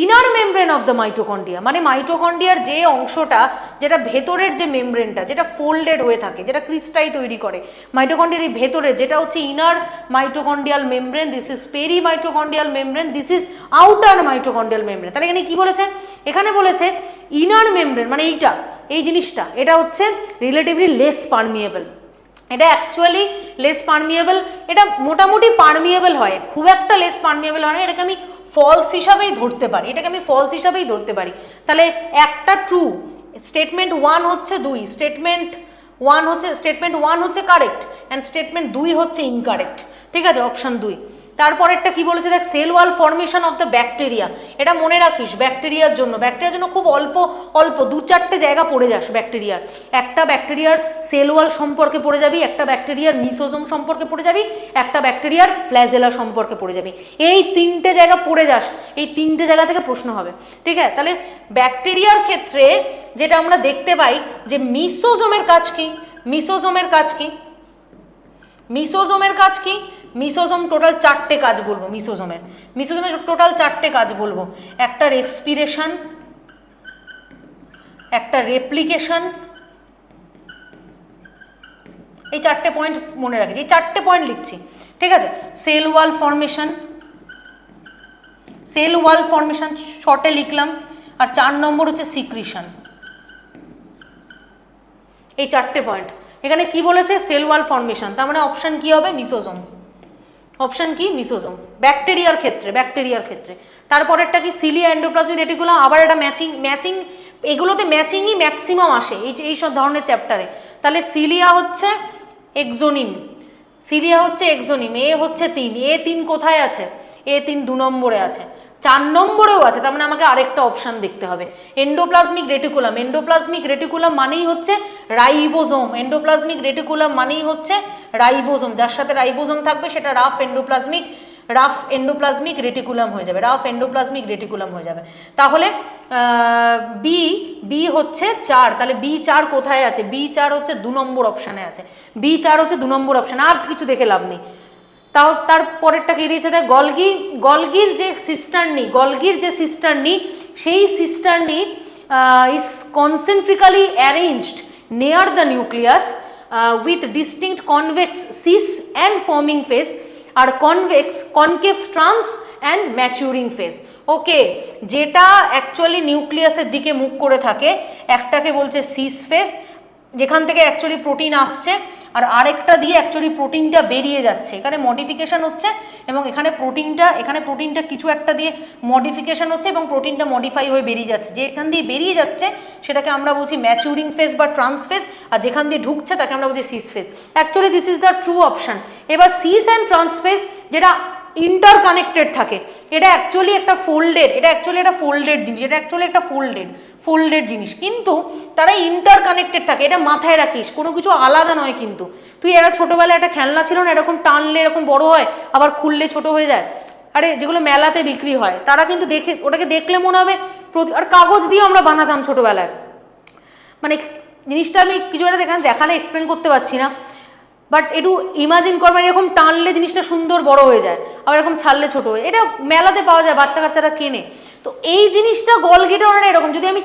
inner membrane of the mitochondria, মানে মাইটোকন্ড্রিয়ার যে অংশটা, যেটা ভেতরের যে মেমব্রেনটা, যেটা ফোল্ডেড হয়ে থাকে, যেটা ক্রিস্টাই তৈরি করে, মাইটোকন্ড্রিয়ার এই ভেতরে যেটা হচ্ছে inner mitochondrial membrane, this is peri mitochondrial membrane, this is outer mitochondrial membrane. তাহলে এখানে কি বলেছে, এখানে বলেছে ইনার মেমব্রেন মানে এই জিনিসটা, এটা হচ্ছে রিলেটিভলি লেস পারমিয়েবল, এটা অ্যাকচুয়ালি লেস পারমিয়েবল, এটা মোটামুটি পারমিয়েবল হয়, খুব একটা লেস পারমিয়েবল হয় না, এটাকে আমি ফলস হিসাবেই ধরতে পারি, তাহলে একটা ট্রু, স্টেটমেন্ট 1 হচ্ছে 2, স্টেটমেন্ট 1 হচ্ছে কারেক্ট অ্যান্ড স্টেটমেন্ট 2 হচ্ছে ইনকারেক্ট, ঠিক আছে, অপশন 2। তারপরেরটা কি বলেছে দেখ, cell wall formation of the bacteria, এটা মনে রাখিস ব্যাকটেরিয়ার জন্য খুব অল্প 2-4টে জায়গা পড়ে যাস ব্যাকটেরিয়ার, একটা ব্যাকটেরিয়ার সেল ওয়াল সম্পর্কে পড়ে যাবি, একটা ব্যাকটেরিয়ার মিসোজোম সম্পর্কে পড়ে যাবি, একটা ব্যাকটেরিয়ার ফ্ল্যাজেলা সম্পর্কে পড়ে যাবি, এই 3টে জায়গা পড়ে যাস, এই 3টে জায়গা থেকে প্রশ্ন হবে, ঠিক আছে। তাহলে ব্যাকটেরিয়ার ক্ষেত্রে যেটা আমরা দেখতে পাই যে মিসোজোমের কাজ কি, মিসোজোম টোটাল 4টে কাজ বলবো, মিসোজোমের টোটাল 4টে কাজ বলবো, একটা রেসপিরেশন, একটা রেপ্লিকেশন, এই 4টে পয়েন্ট মনে রাখি, এই 4টে পয়েন্ট লিখছি, ঠিক আছে। সেল ওয়াল ফর্মেশন শর্টে লিখলাম, আর 4 নম্বর হচ্ছে সিক্রিশন, এই 4টে পয়েন্ট। এখানে কি বলেছে, সেল ওয়াল ফর্মেশন, তার মানে অপশন কি হবে, মিসোজোম, অপশন কি মিসোজোম, ব্যাকটেরিয়ার ক্ষেত্রে। তারপরেরটা কি, সিলিয়া, এন্ডোপ্লাজমিক রেটিকুলাম, আবার এটা ম্যাচিং, এগুলোতে ম্যাচিংই ম্যাক্সিমাম আসে এই সব ধরনের চ্যাপ্টারে। তাহলে সিলিয়া হচ্ছে এক্সোনিম, এ হচ্ছে 3, A3 কোথায় আছে, A3 2 নম্বরে আছে, 4 নম্বরেও আছে, তার মানে আমাকে আরেকটা অপশান দেখতে হবে। এন্ডোপ্লাজমিক রেটিকুলাম মানেই হচ্ছে রাইবোজোম, যার সাথে রাইবোজোম থাকবে সেটা রাফ এন্ডোপ্লাজমিক রেটিকুলাম হয়ে যাবে, তাহলে বি হচ্ছে 4, তাহলে B4 কোথায় আছে, B4 হচ্ছে 2 নম্বর অপশানে আছে, আর কিছু দেখে লাভ নেই। তারপরেরটা কি দিয়েছে দেখ, গলগির যে সিস্টার্নি, সেই cisternae is concentrically arranged near the nucleus with distinct convex cis and forming phase আর concave trans and maturing phase. Okay, যেটা অ্যাকচুয়ালি নিউক্লিয়াসের দিকে মুখ করে থাকে, একটাকে বলছে সিস ফেস, যেখান থেকে অ্যাকচুয়ালি প্রোটিন আসছে, আর আরেকটা দিয়ে অ্যাকচুয়ালি প্রোটিনটা বেরিয়ে যাচ্ছে, এখানে মডিফিকেশন হচ্ছে এবং এখানে প্রোটিনটা কিছু একটা দিয়ে মডিফিকেশন হচ্ছে এবং প্রোটিনটা মডিফাই হয়ে বেরিয়ে যাচ্ছে। যেখান দিয়ে বেরিয়ে যাচ্ছে সেটাকে আমরা বলছি ম্যাচুরিং ফেজ বা ট্রান্স ফেজ, আর যেখান দিয়ে ঢুকছে তাকে আমরা বলছি cis phase. Actually this is the true option. এবার সিস অ্যান্ড ট্রান্স ফেজ যেটা ইন্টারকানেক্টেড থাকে, এটা অ্যাকচুয়ালি একটা ফোল্ডেড জিনিস, এটা অ্যাকচুয়ালি একটা ফোল্ডেড জিনিস, কিন্তু তারা ইন্টারকানেক্টেড থাকে, এটা মাথায় রাখিস, কোনো কিছু আলাদা নয়। কিন্তু তুই এরা ছোটোবেলায় একটা খেলনা ছিল না, এরকম টানলে এরকম বড় হয়, আবার খুললে ছোট হয়ে যায়, আরে যেগুলো মেলাতে বিক্রি হয়, তারা কিন্তু ওটাকে দেখলে মনে হবে আর কাগজ দিয়ে আমরা বানাতাম ছোটোবেলায়। মানে জিনিসটা আমি কিছু একটা দেখালে এক্সপ্লেন করতে পারছি না, বাট একটু ইমাজিন কর, মানে এরকম টানলে জিনিসটা সুন্দর বড় হয়ে যায়, আবার এরকম ছাড়লে ছোট হয়ে, এটা মেলাতে পাওয়া যায়, বাচ্চা কাচ্চারা কেনে। তো এই জিনিসটা গলগিটা এরকম, যদি আমি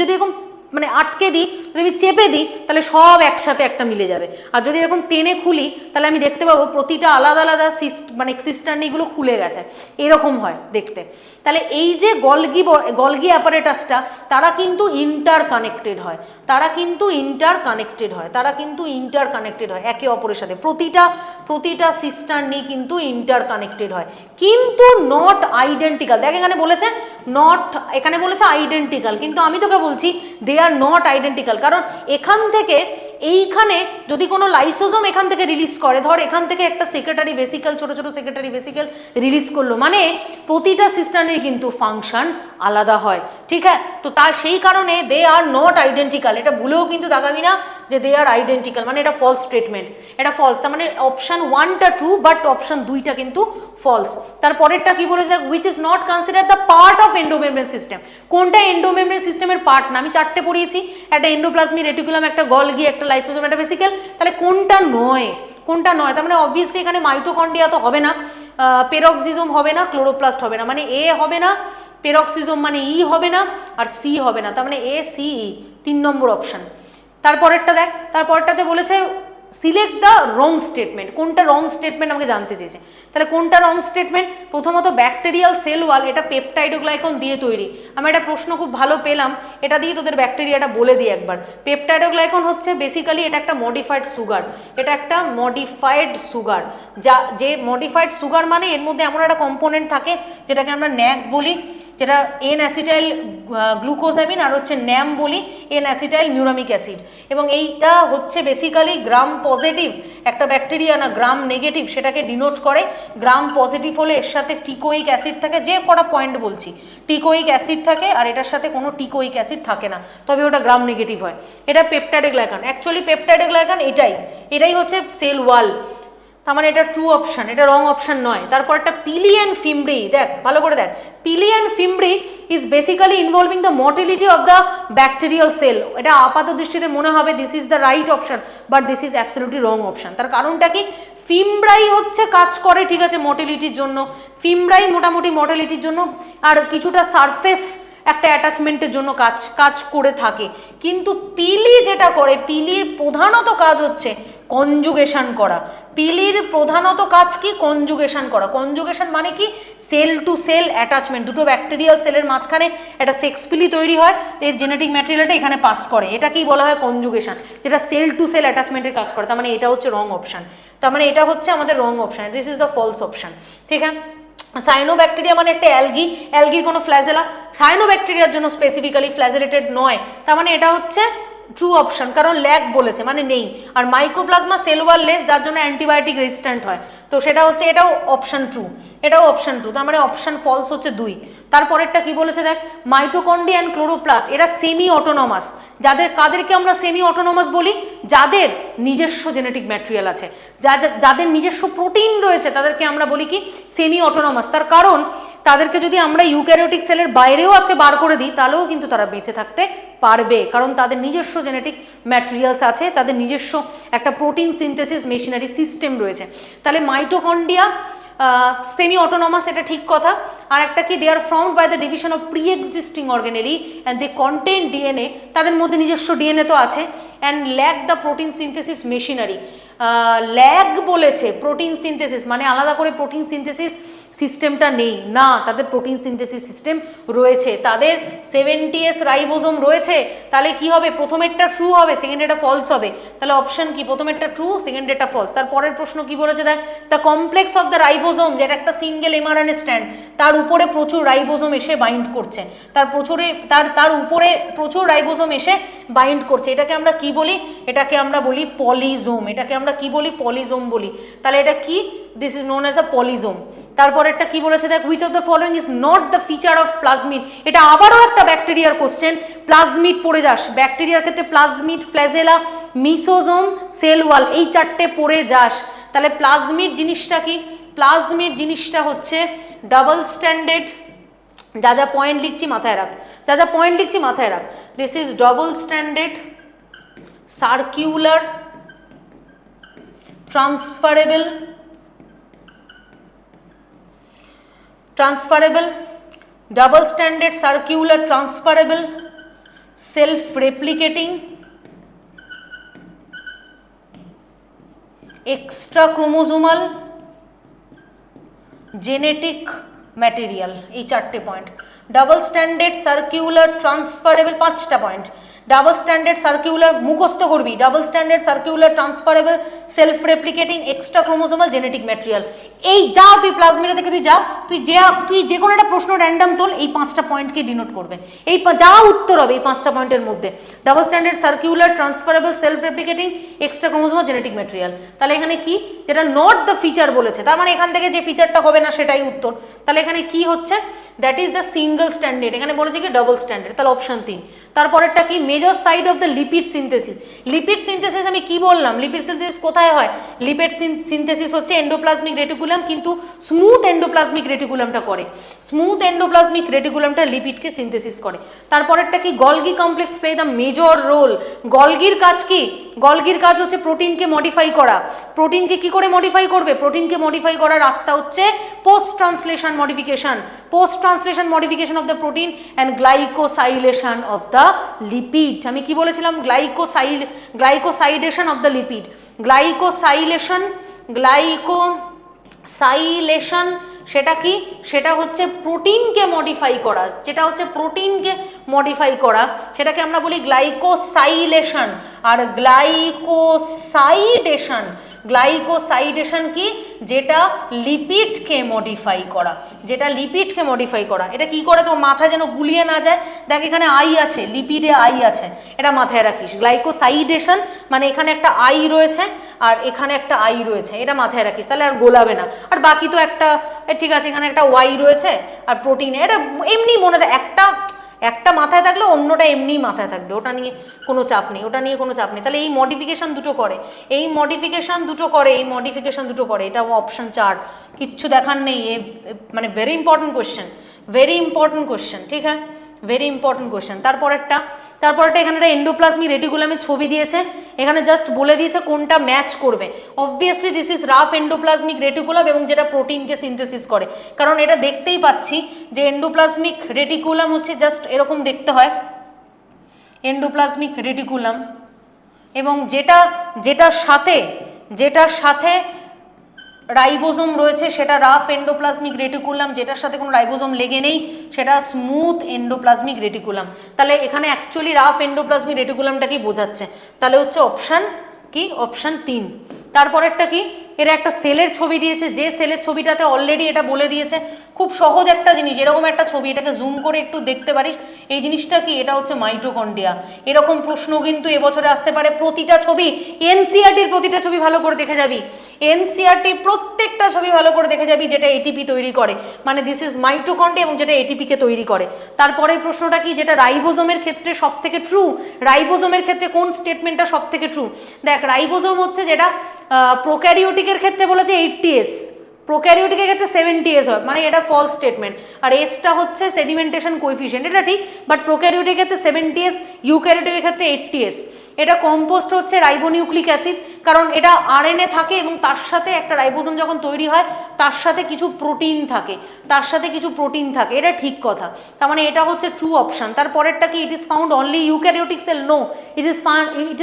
যদি এরকম মানে আটকে দিই, যদি আমি চেপে দিই, তাহলে সব একসাথে একটা মিলে যাবে। আর যদি এরকম টেনে খুলি, তাহলে আমি দেখতে পাবো প্রতিটা আলাদা আলাদা মানে সিস্টার্নিগুলো খুলে গেছে, এরকম হয় দেখতে। তাহলে এই যে গলগি অ্যাপারেটাসটা, তারা কিন্তু ইন্টারকানেক্টেড হয়, একে অপরের সাথে। প্রতিটা সিস্টার্নি কিন্তু ইন্টারকানেক্টেড হয়, কিন্তু নট আইডেন্টিক্যাল। দেখ এখানে বলেছে আইডেন্টিক্যাল, কিন্তু আমি তোকে বলছি দে আর নট আইডেন্টিক্যাল। কারণ এখান থেকে এইখানে যদি কোনো লাইসোজোম এখান থেকে রিলিজ করে, ধর এখান থেকে একটা সেক্রেটারি ভেসিকেল, ছোট ছোট সেক্রেটারি ভেসিকেল রিলিজ করলো, মানে প্রতিটা সিস্টার্নের কিন্তু ফাংশন আলাদা হয়, ঠিক আছে? তো সেই কারণে দে আর নট আইডেন্টিক্যাল, এটা ভুলেও কিন্তু দাগাবি না যে দে আর আইডেন্টিক্যাল, মানে এটা ফলস স্টেটমেন্ট, এটা ফলস। তার মানে অপশন 1টা ট্রু, বাট অপশন 2টা কিন্তু ফলস। তারপরেরটা কি বলেছে, which is not consider the part of endomembrane system. কোনটা এন্ডোমেমব্রেন সিস্টেমের পার্ট না? আমি 4টে পড়িয়েছি, একটা এন্ডোপ্লাজমিক রেটিকুলাম, একটা গলগি, একটা লাইসোজোম, একটা ভেসিকেল। তাহলে কোনটা নয়? তার মানে অবভিয়াসলি এখানে মাইটোকন্ড্রিয়া তো হবে না, পেরক্সিজোম হবে না, ক্লোরোপ্লাস্ট হবে না, মানে এ হবে না, পেরক্সিজোম মানে ই হবে না, আর সি হবে না, তার মানে A C E, 3 number option. তারপরেরটা দেখ, তারপরটাতে বলেছে সিলেক্ট দ্য রং স্টেটমেন্ট। কোনটা রং স্টেটমেন্ট আমাকে জানতে চেয়েছে। তাহলে কোনটা রং স্টেটমেন্ট? প্রথমত ব্যাকটেরিয়াল সেল ওয়াল, এটা পেপটাইডোগ্লাইকন দিয়ে তৈরি। আমি একটা প্রশ্ন খুব ভালো পেলাম, এটা দিয়ে তোদের ব্যাকটেরিয়াটা বলে দিই একবার। পেপটাইডোগ্লাইকন হচ্ছে বেসিক্যালি এটা একটা মডিফাইড সুগার, যে মডিফাইড সুগার মানে এর মধ্যে এমন একটা কম্পোনেন্ট থাকে যেটাকে আমরা ন্যাক বলি, যেটা এন অ্যাসিটাইল গ্লুকোজামিন, আর হচ্ছে ন্যাম বলি এন অ্যাসিটাইল মিউরামিক অ্যাসিড। এবং এইটা হচ্ছে বেসিক্যালি গ্রাম পজিটিভ একটা ব্যাকটেরিয়া না গ্রাম নেগেটিভ, সেটাকে ডিনোট করে। গ্রাম পজিটিভ হলে এর সাথে টিকোইক অ্যাসিড থাকে, যে কটা পয়েন্ট বলছি টিকোইক অ্যাসিড থাকে, আর এটার সাথে কোনো টিকোইক অ্যাসিড থাকে না, তবে ওটা গ্রাম নেগেটিভ হয়। এটা পেপটাইডোগ্লাইকান, অ্যাকচুয়ালি পেপটাইডোগ্লাইকান এটাই হচ্ছে সেল ওয়াল, তার মানে এটা ট্রু অপশন, এটা রং অপশন নয়। তারপর একটা পিলি অ্যান্ড ফিমব্রি, দেখ ভালো করে দেখ, pili and fimbriae is basically involving the motility of the bacterial cell. এটা আপাত দৃষ্টিতে মনে হবে this is the right option, but this is absolutely wrong option. তার কারণটা কি? ফিমব্রাই হচ্ছে কাজ করে, ঠিক আছে, মোটিলিটির জন্য, ফিমব্রাই মোটামুটি মোটিলিটির জন্য আর কিছুটা সারফেস একটা অ্যাটাচমেন্টের জন্য কাজ করে থাকে। কিন্তু পিলি যেটা করে, পিলির প্রধানত কাজ হচ্ছে কনজুগেশন করা। পিলির প্রধানত কাজ কি? কনজুগেশন করা। কনজুগেশন মানে কি? সেল টু সেল অ্যাটাচমেন্ট, দুটো ব্যাকটেরিয়াল সেলের মাঝখানে একটা সেক্স পিলি তৈরি হয়, এর জেনেটিক ম্যাটেরিয়ালটা এখানে পাস করে, এটাকেই বলা হয় কনজুগেশন, যেটা সেল টু সেল অ্যাটাচমেন্টের কাজ করে। তার মানে এটা হচ্ছে রং অপশন, তার মানে এটা হচ্ছে আমাদের wrong option, this is the false option, ঠিক আছে? সাইনোব্যাকটেরিয়া মানে একটা অ্যালগির কোনো ফ্ল্যাজেলা, সাইনোব্যাকটেরিয়ার জন্য স্পেসিফিক্যালি ফ্ল্যাজেলেটেড নয়, তার মানে এটা হচ্ছে ট্রু অপশন, কারণ ল্যাক বলেছে মানে নেই। আর মাইকোপ্লাজমা সেল ওয়াল লেস, যার জন্য অ্যান্টিবায়োটিক রেজিস্ট্যান্ট হয়, তো সেটা হচ্ছে, এটাও অপশন ট্রু, তার মানে অপশন ফলস হচ্ছে 2। তারপরেরটা কি বলেছে দেখ, মাইটোকন্ড্রিয়া অ্যান্ড ক্লোরোপ্লাস্ট এরা সেমি অটোনমাস। কাদেরকে আমরা সেমি অটোনমাস বলি? যাদের নিজস্ব জেনেটিক ম্যাটেরিয়াল আছে, যাদের নিজস্ব প্রোটিন রয়েছে, তাদেরকে আমরা বলি কি? Semi autonomous. তার কারণ তাদেরকে যদি আমরা ইউক্যারিওটিক সেলের বাইরেও আজকে বার করে দিই, তাহলেও কিন্তু তারা বেঁচে থাকতে পারবে, কারণ তাদের নিজস্ব জেনেটিক ম্যাটেরিয়ালস আছে, তাদের নিজস্ব একটা প্রোটিন সিনথেসিস মেশিনারি সিস্টেম রয়েছে। তাহলে মাইটোকন্ড্রিয়া সেমি অটোনমাস, এটা ঠিক কথা। আর একটা কি? They are formed by the division of pre existing organelle and they contain DNA, তাদের মধ্যে নিজস্ব ডিএনএ তো আছে, and lack the protein synthesis machinery. Lack বলেছে প্রোটিন সিনথেসিস, মানে আলাদা করে প্রোটিন সিনথেসিস সিস্টেমটা নেই, না, তাদের প্রোটিন সিনথেসিস সিস্টেম রয়েছে, তাদের 70S রাইবোজোম রয়েছে। তাহলে কি হবে, প্রথমেরটা ট্রু হবে, সেকেন্ডেরটা ফলস হবে। তাহলে অপশন কি, প্রথমেরটা ট্রু, সেকেন্ডেরটা ফলস। তারপরের প্রশ্ন কি বলেছে দেখ, the complex of the ribosome, যেটা একটা সিঙ্গেল mRNA স্ট্র্যান্ড, তার উপরে প্রচুর রাইবোজোম এসে বাইন্ড করছে, তার উপরে প্রচুর রাইবোজোম এসে বাইন্ড করছে, এটাকে আমরা কি বলি, এটাকে আমরা বলি পলিজোম, এটাকে আমরা কি বলি, পলিজোম বলি। তাহলে এটা কি, this is known as a polysome. তারপরেরটা কি বলেছে দেখ, which of the following is not the feature of plasmid, এটা আবারও একটা ব্যাকটেরিয়ার কোশ্চেন, প্লাজমিড পড়ে যাস, ব্যাকটেরিয়ার ক্ষেত্রে প্লাজমিড, ফ্ল্যাজেলা, মিসোজোম, সেল ওয়াল, এই চারটে পড়ে যাস। তাহলে প্লাজমিড জিনিসটা কি, প্লাজমিড জিনিসটা হচ্ছে ডাবল স্ট্যান্ডার্ড, যা যা পয়েন্ট লিখছি মাথায় রাখ, যা যা পয়েন্ট লিখছি মাথায় রাখ, this is double standard circular transferable double standard circular transferable self replicating extra chromosomal genetic material, এই চারটে point, double standard circular transferable, পাঁচটা পয়েন্ট, ডাবল স্ট্যান্ডার্ড সার্কিউলার মুখস্থ করবি, double standard circular transferable self replicating extra chromosomal genetic material. এই যা তুই প্লাজমিডা থেকে তুই যাও, তুই যে কোনো একটা প্রশ্ন র্যান্ডাম তোল, এই পাঁচটা পয়েন্টকে ডিনোট করবে, এই যা উত্তর হবে এই পাঁচটা পয়েন্টের মধ্যে, double standard circular transferable self replicating extra chromosomal genetic material. তাহলে এখানে কি, যেটা নট দ্য ফিচার বলেছে, তার মানে এখান থেকে যে ফিচারটা হবে না সেটাই উত্তর। তাহলে এখানে কি হচ্ছে, that is the single standard, এখানে বলেছে কি ডাবল স্ট্যান্ডার্ড, তাহলে অপশন 3। তারপরেরটা কি, major side of the lipid synthesis, lipid synthesis আমি কি বললাম, লিপিড সিনথেসিস কোথায় হয়, লিপিড সিনথেসিস হচ্ছে এন্ডোপ্লাজমিক রেটিকুলাম, কিন্তু স্মুথ এন্ডোপ্লাজমিক রেটিকুলামটা করে, স্মুথ এন্ডোপ্লাজমিক রেটিকুলামটা লিপিডকে সিনথেসিস করে। তারপরেরটা কি, Golgi complex play the major role, গলগির কাজ কি, গলগির কাজ হচ্ছে প্রোটিনকে মডিফাই করা, প্রোটিনকে কি করে মডিফাই করবে, প্রোটিনকে মডিফাই করার রাস্তা হচ্ছে post translation modification, post translation modification of the protein and glycosylation of the lipid. আমি কি বলেছিলাম, glycosidation of the lipid, glycosylation সেটা কি, সেটা হচ্ছে প্রোটিনকে মডিফাই করা, যেটা হচ্ছে প্রোটিনকে মডিফাই করা, সেটাকে আমরা বলি গ্লাইকোসাইলেশন। আর গ্লাইকোসাইডেশন কি, যেটা লিপিডকে মডিফাই করা, যেটা লিপিডকে মডিফাই করা। এটা কি করে, তোর মাথা যেন গুলিয়ে না যায়, দেখ এখানে আই আছে, লিপিডে আই আছে, এটা মাথায় রাখিস। গ্লাইকোসাইডেশন মানে এখানে একটা আই রয়েছে আর এখানে একটা আই রয়েছে, এটা মাথায় রাখিস, তাহলে আর গোলাবে না। আর বাকি তো একটা, ঠিক আছে, এখানে একটা ওয়াই রয়েছে আর প্রোটিন, এটা এমনি মনে দেয়, একটা মাথায় থাকলে অন্যটা এমনিই মাথায় থাকবে, ওটা নিয়ে কোনো চাপ নেই, ওটা নিয়ে কোনো চাপ নেই। তাহলে এই মডিফিকেশন দুটো করে, এটা অপশন 4, কিচ্ছু দেখার নেই, মানে ভেরি ইম্পর্টেন্ট কোশ্চেন, ঠিক আছে, ভেরি ইম্পর্টেন্ট কোশ্চেন। তারপরেরটা এখানে একটা এন্ডোপ্লাজমিক রেটিকুলামের ছবি দিয়েছে, এখানে জাস্ট বলে দিয়েছে কোনটা ম্যাচ করবে। Obviously this is rough endoplasmic reticulum এবং যেটা প্রোটিনকে সিনথেসিস করে, কারণ এটা দেখতেই পাচ্ছি যে এন্ডোপ্লাজমিক রেটিকুলাম হচ্ছে জাস্ট এরকম দেখতে হয়, এন্ডোপ্লাজমিক রেটিকুলাম, এবং যেটার সাথে রাইবোজোম রয়েছে সেটা রাফ এন্ডোপ্লাজমিক রেটিকুলাম, যেটার সাথে কোনো রাইবোজোম লেগে নেই সেটা স্মুথ এন্ডোপ্লাজমিক রেটিকুলাম। তাহলে এখানে অ্যাকচুয়ালি রাফ এন্ডোপ্লাজমিক রেটিকুলামটাকেই বোঝাচ্ছে, তাহলে হচ্ছে অপশান কি, অপশান 3। তারপরেরটা কি, এরা একটা সেলের ছবি দিয়েছে, যে সেলের ছবিটাতে অলরেডি এটা বলে দিয়েছে, খুব সহজ একটা জিনিস, এরকম একটা ছবি, এটাকে জুম করে একটু দেখতে পারিস, এই জিনিসটা কি, এটা হচ্ছে মাইটোকন্ড্রিয়া। এরকম প্রশ্ন কিন্তু এবছরে আসতে পারে, প্রতিটা ছবি, এনসিইআরটির প্রতিটা ছবি ভালো করে দেখে যাবি, এনসিইআরটির প্রত্যেকটা ছবি ভালো করে দেখে যাবি, যেটা এটিপি তৈরি করে, মানে দিস ইজ মাইটোকন্ড্রিয়া এবং যেটা এটিপিকে তৈরি করে। তারপরে প্রশ্নটা কি, যেটা রাইবোজোমের ক্ষেত্রে সব থেকে ট্রু, রাইবোজোমের ক্ষেত্রে কোন স্টেটমেন্টটা সব থেকে ট্রু, দেখ রাইবোজোম হচ্ছে যেটা প্রোক্যারিওটিকের ক্ষেত্রে বলেছে 80S, প্রোক্যারিওটিকের ক্ষেত্রে 70S হয়, মানে এটা ফলস স্টেটমেন্ট। আর এসটা হচ্ছে সেডিমেন্টেশন কোএফিসিয়েন্ট, এটা ঠিক, বাট প্রোক্যারিওটিকের ক্ষেত্রে 70S, ইউক্যারিওটিকের ক্ষেত্রে 80S। এটা কম্পোস্ট হচ্ছে রাইবোনিউক্লিক অ্যাসিড, কারণ এটা আরএনএ থাকে এবং তার সাথে একটা রাইবোজোম যখন তৈরি হয় তার সাথে কিছু প্রোটিন থাকে, এটা ঠিক কথা। তার মানে এটা হচ্ছে ট্রু অপশন। তারপরেরটা কি, it is found only eukaryotic cell, no, it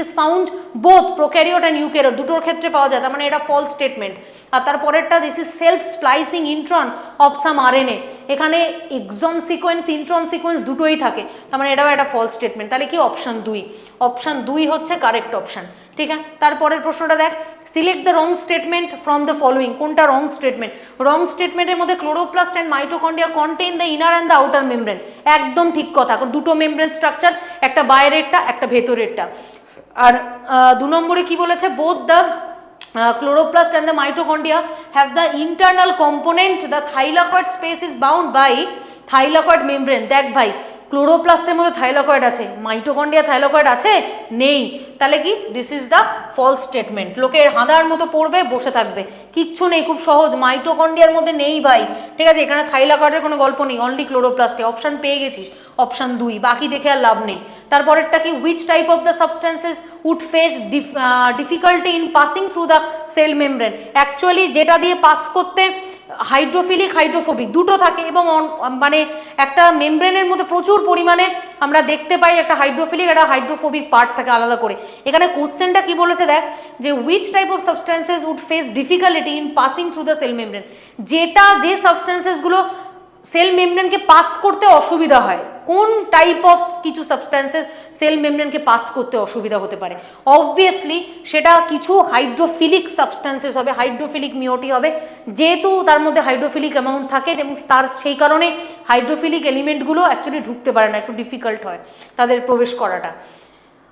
is found both prokaryote and eukaryote, দুটোর ক্ষেত্রে পাওয়া যায়, তার মানে এটা ফলস স্টেটমেন্ট। আর তারপরেরটা, this is self splicing intron of some RNA, এখানে এক্সন সিকোয়েন্স ইন্ট্রন সিকোয়েন্স দুটোই থাকে, তার মানে এটাও একটা ফলস স্টেটমেন্ট। তাহলে কি অপশন 2, অপশন 2 হচ্ছে কারেক্ট অপশন। ঠিক আছে, তারপরের প্রশ্নটা দেখ, select the wrong statement from the following, কোনটা রং স্টেটমেন্ট? রং স্টেটমেন্টের মধ্যে chloroplast and mitochondria contain the inner and the outer membrane, একদম ঠিক কথা, দুটো মেমব্রেন স্ট্রাকচার, একটা বাইরেরটা একটা ভেতরেরটা। আর 2 নম্বরে কি বলেছে, both the chloroplast and the mitochondria have the internal component, the thylakoid space is bound by thylakoid membrane। দেখ ভাই, ক্লোরোপ্লাস্টের মধ্যে থাইলাকয়েড আছে, মাইটোকন্ড্রিয়া থাইলাকয়েড আছে? নেই। তাহলে কি, this is the false statement. লোকে হাঁদার মতো পড়বে, বসে থাকবে, কিচ্ছু নেই, খুব সহজ, মাইটোকন্ড্রিয়ার মধ্যে নেই ভাই। ঠিক আছে, এখানে থাইলাকয়েডের কোনো গল্প নেই, অনলি ক্লোরোপ্লাস্টে। অপশন পেয়ে গেছিস, অপশন 2, বাকি দেখে আর লাভ নেই। তারপরেরটা কি, which type of the substances would face difficulty in passing through the cell membrane? Actually যেটা দিয়ে পাস করতে হাইড্রোফিলিক হাইড্রোফোবিক দুটো থাকে, এবং মানে একটা মেমব্রেনের মধ্যে প্রচুর পরিমাণে আমরা দেখতে পাই একটা হাইড্রোফিলিক একটা হাইড্রোফোবিক পার্ট থাকে আলাদা করে। এখানে কোশ্চেনটা কি বলেছে দেখ, যে which type of substances would face difficulty in passing through the cell membrane, যে সাবস্টেন্সেসগুলো সেল মেমব্রেনকে পাস করতে অসুবিধা হয়, কোন টাইপ অফ কিছু সাবস্টেন্সেস সেল মেমব্রেনকে পাস করতে অসুবিধা হতে পারে? অবভিয়াসলি সেটা কিছু হাইড্রোফিলিক সাবস্টেন্সেস হবে, হাইড্রোফিলিক মিওটি হবে, যেহেতু তার মধ্যে হাইড্রোফিলিক অ্যামাউন্ট থাকে এবং তার সেই কারণে হাইড্রোফিলিক এলিমেন্টগুলো অ্যাকচুয়ালি ঢুকতে পারে না, একটু ডিফিকাল্ট হয় তাদের প্রবেশ করাটা।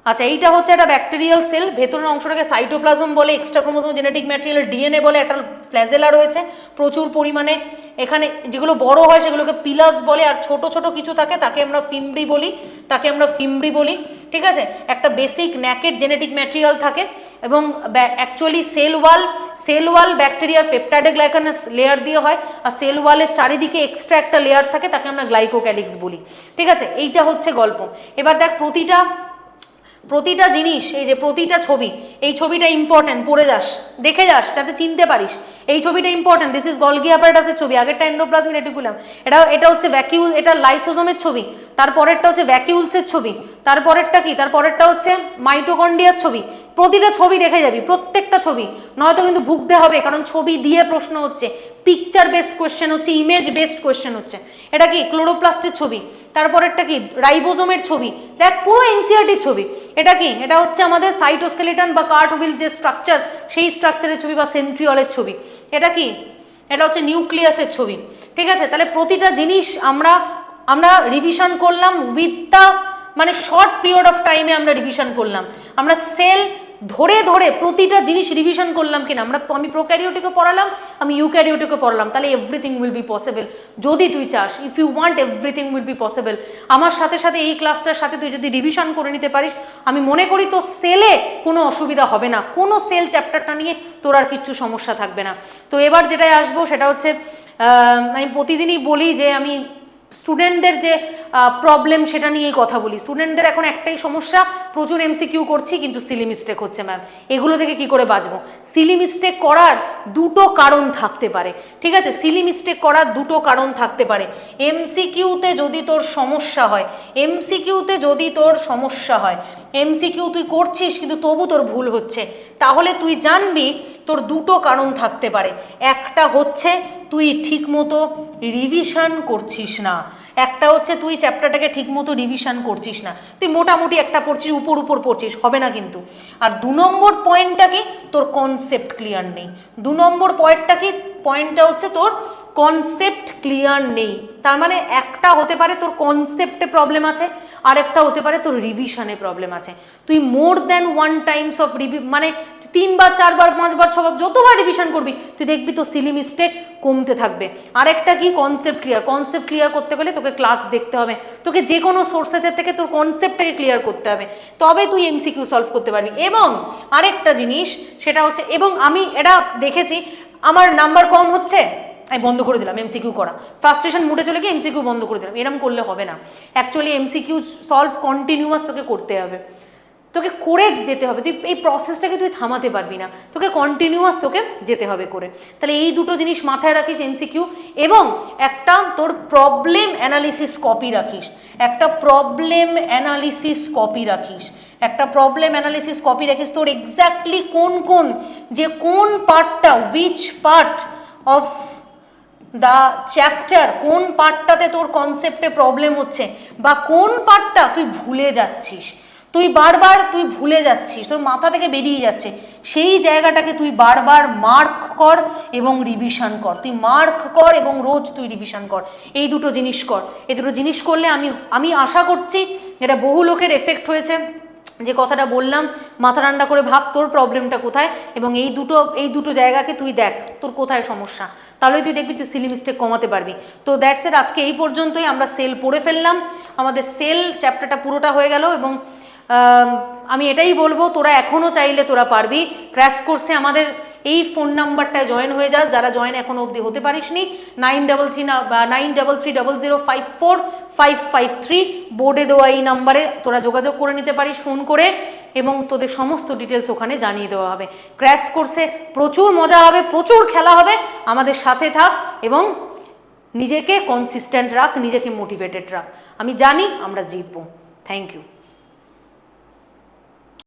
আচ্ছা, এইটা হচ্ছে একটা ব্যাকটেরিয়াল সেল, ভেতরের অংশটাকে সাইটোপ্লাজম বলে, extra chromosome genetic material DNA বলে, একটা ফ্ল্যাজেলা রয়েছে প্রচুর পরিমাণে, এখানে যেগুলো বড় হয় সেগুলোকে পিলাস বলে, আর ছোট ছোট কিছু থাকে তাকে আমরা ফিমব্রি বলি। ঠিক আছে, একটা বেসিক ন্যাকেড জেনেটিক ম্যাটেরিয়াল থাকে, এবং অ্যাকচুয়ালি সেল ওয়াল ব্যাকটেরিয়ার পেপটাইডোগ্লাইকানাস লেয়ার দিয়ে হয়, আর সেল ওয়ালের চারিদিকে এক্সট্রা একটা লেয়ার থাকে, তাকে আমরা গ্লাইকোক্যালিক্স বলি। ঠিক আছে, এইটা হচ্ছে গল্প। এবার দেখ, প্রতিটা জিনিস, এই যে প্রতিটা ছবি, এই ছবিটা ইম্পর্টেন্ট, পড়ে যাস, দেখে যাস যাতে চিনতে পারিস, এই ছবিটা ইম্পর্টেন্ট। দিস ইজ গলগি অ্যাপারেটাসের ছবি, আগেরটা এন্ডোপ্লাজমিক রেটিকুলাম, এটা হচ্ছে ভ্যাকিউল, এটা লাইসোজোমের ছবি, তারপরেরটা হচ্ছে ভ্যাকিউলসের ছবি, তারপরেরটা হচ্ছে মাইটোকন্ড্রিয়ার ছবি। প্রতিটা ছবি দেখে যাবি, প্রত্যেকটা ছবি, নয়তো কিন্তু ভুগতে হবে, কারণ ছবি দিয়ে প্রশ্ন হচ্ছে, পিকচার বেসড কোয়েশ্চেন হচ্ছে, ইমেজ বেসড কোয়েশ্চেন হচ্ছে। এটা কি ক্লোরোপ্লাস্টের ছবি, তারপরেরটা কি রাইবোজোমের ছবি, দেখ পুরো এনসিআরটির ছবি। এটা কি, এটা হচ্ছে আমাদের সাইটোস্কেলিটন বা কার্টউইল যে স্ট্রাকচার, সেই স্ট্রাকচারের ছবি বা সেন্ট্রিওলের ছবি। এটা কি, এটা হচ্ছে নিউক্লিয়াসের ছবি। ঠিক আছে, তাহলে প্রতিটা জিনিস আমরা রিভিশন করলাম উইথ দ্য, মানে শর্ট পিরিয়ড অফ টাইমে আমরা রিভিশন করলাম, আমরা সেল ধরে ধরে প্রতিটা জিনিস রিভিশন করলাম কিনা। আমি প্রোক্যারিওটিকে পড়ালাম, আমি ইউক্যারিওটিকে পড়ালাম, তাহলে এভরিথিং উইল বি পসিবল। যদি তুই চাস, if you want, everything will be possible. আমার সাথে সাথে এই ক্লাসটার সাথে তুই যদি রিভিশন করে নিতে পারিস, আমি মনে করি তো সেলে কোনো অসুবিধা হবে না, কোনো সেল চ্যাপ্টারটা নিয়ে তোর আর কিচ্ছু সমস্যা থাকবে না। তো এবার যেটাই আসবো সেটা হচ্ছে, আমি প্রতিদিনই বলি যে আমি স্টুডেন্টদের যে প্রবলেম সেটা নিয়েই কথা বলি। স্টুডেন্টদের এখন একটাই সমস্যা, প্রচুর এমসিকিউ করছি কিন্তু সিলি মিস্টেক হচ্ছে ম্যাম, এগুলো থেকে কি করে বাঁচবো? সিলি মিস্টেক করার দুটো কারণ থাকতে পারে। ঠিক আছে, সিলি মিস্টেক করার দুটো কারণ থাকতে পারে। এমসিকিউতে যদি তোর সমস্যা হয়, এমসিকিউ তুই করছিস কিন্তু তবু তোর ভুল হচ্ছে, তাহলে তুই জানবি তোর দুটো কারণ থাকতে পারে। একটা হচ্ছে তুই ঠিকমতো রিভিশন করছিস না, একটা হচ্ছে তুই চ্যাপ্টারটাকে ঠিকমতো রিভিশন করছিস না, তুই মোটামুটি একটা পড়ছিস, উপর পড়ছিস, হবে না কিন্তু। আর 2 নম্বর পয়েন্টটা কি, তোর কনসেপ্ট ক্লিয়ার নেই। 2 নম্বর পয়েন্টটা হচ্ছে তোর কনসেপ্ট ক্লিয়ার নেই। তার মানে একটা হতে পারে তোর কনসেপ্টে প্রবলেম আছে, আর একটা হতে পারে তোর রিভিশনে প্রবলেম আছে। তুই মোর দ্যান 1 টাইমস অফ মানে 3 বার 4 বার 5 বার 6 বার যতবার রিভিশন করবি, তুই দেখবি তোর সিলি মিস্টেক কমতে থাকবে। আরেকটা কি, কনসেপ্ট ক্লিয়ার করতে গেলে তোকে ক্লাস দেখতে হবে, তোকে যে কোনো সোর্সের থেকে তোর কনসেপ্টটাকে ক্লিয়ার করতে হবে, তবে তুই এমসিকিউ সলভ করতে পারবি। এবং আরেকটা জিনিস সেটা হচ্ছে, এবং আমি এটা দেখেছি, আমার নাম্বার কম হচ্ছে, আমি বন্ধ করে দিলাম এমসিকিউ করা, ফ্রাস্ট্রেশন মুডে চলে গিয়ে এমসিকিউ বন্ধ করে দিলাম, এরকম করলে হবে না। অ্যাকচুয়ালি এমসিকিউ সলভ কন্টিনিউয়াস তোকে করতে হবে। তোকে করে যেতে হবে, তুই এই প্রসেসটাকে তুই থামাতে পারবি না, তোকে কন্টিনিউয়াস তোকে যেতে হবে করে। তাহলে এই দুটো জিনিস মাথায় রাখিস এমসিকিউ, এবং একটা তোর প্রবলেম অ্যানালিসিস কপি রাখিস, একটা প্রবলেম অ্যানালিসিস কপি রাখিস, একটা প্রবলেম অ্যানালিসিস কপি রাখিস তোর এক্স্যাক্টলি কোন যে কোন পার্টটা, which part of the chapter, কোন পার্টটাতে তোর কনসেপ্টে প্রবলেম হচ্ছে, বা কোন পার্টটা তুই ভুলে যাচ্ছিস, তুই বারবার তুই ভুলে যাচ্ছিস, তোর মাথা থেকে বেরিয়ে যাচ্ছে, সেই জায়গাটাকে তুই বারবার মার্ক কর এবং রিভিশন কর, তুই মার্ক কর এবং রোজ তুই রিভিশন কর, এই দুটো জিনিস কর। এই দুটো জিনিস করলে আমি আশা করছি এটা বহু লোকের এফেক্ট হয়েছে, যে কথাটা বললাম মাথা ঠান্ডা করে ভাব তোর প্রবলেমটা কোথায়, এবং এই দুটো জায়গাকে তুই দেখ তোর কোথায় সমস্যা, তাহলে তুই দেখবি তুই সিলি মিস্টেক কমাতে পারবি। তো দ্যাটস ইট, আজকে এই পর্যন্তই, আমরা সেল পড়ে ফেললাম, আমাদের সেল চ্যাপ্টারটা পুরোটা হয়ে গেল। এবং আমি এটাই বলবো, তোরা এখনও চাইলে তোরা পারবি, ক্র্যাশ কোর্সে আমাদের এই ফোন নাম্বারটায় জয়েন হয়ে যাস, যারা জয়েন এখনও অবধি হতে পারিসনি, 9330054553, বোর্ডে দেওয়া এই নাম্বারে তোরা যোগাযোগ করে নিতে পারিস ফোন করে, এবং তোদের সমস্ত ডিটেলস ওখানে জানিয়ে দেওয়া হবে। ক্র্যাশ কোর্সে প্রচুর মজা হবে, প্রচুর খেলা হবে, আমাদের সাথে থাক এবং নিজেকে কনসিস্টেন্ট রাখ, নিজেকে মোটিভেটেড রাখ, আমি জানি আমরা জিতবো। Thank you.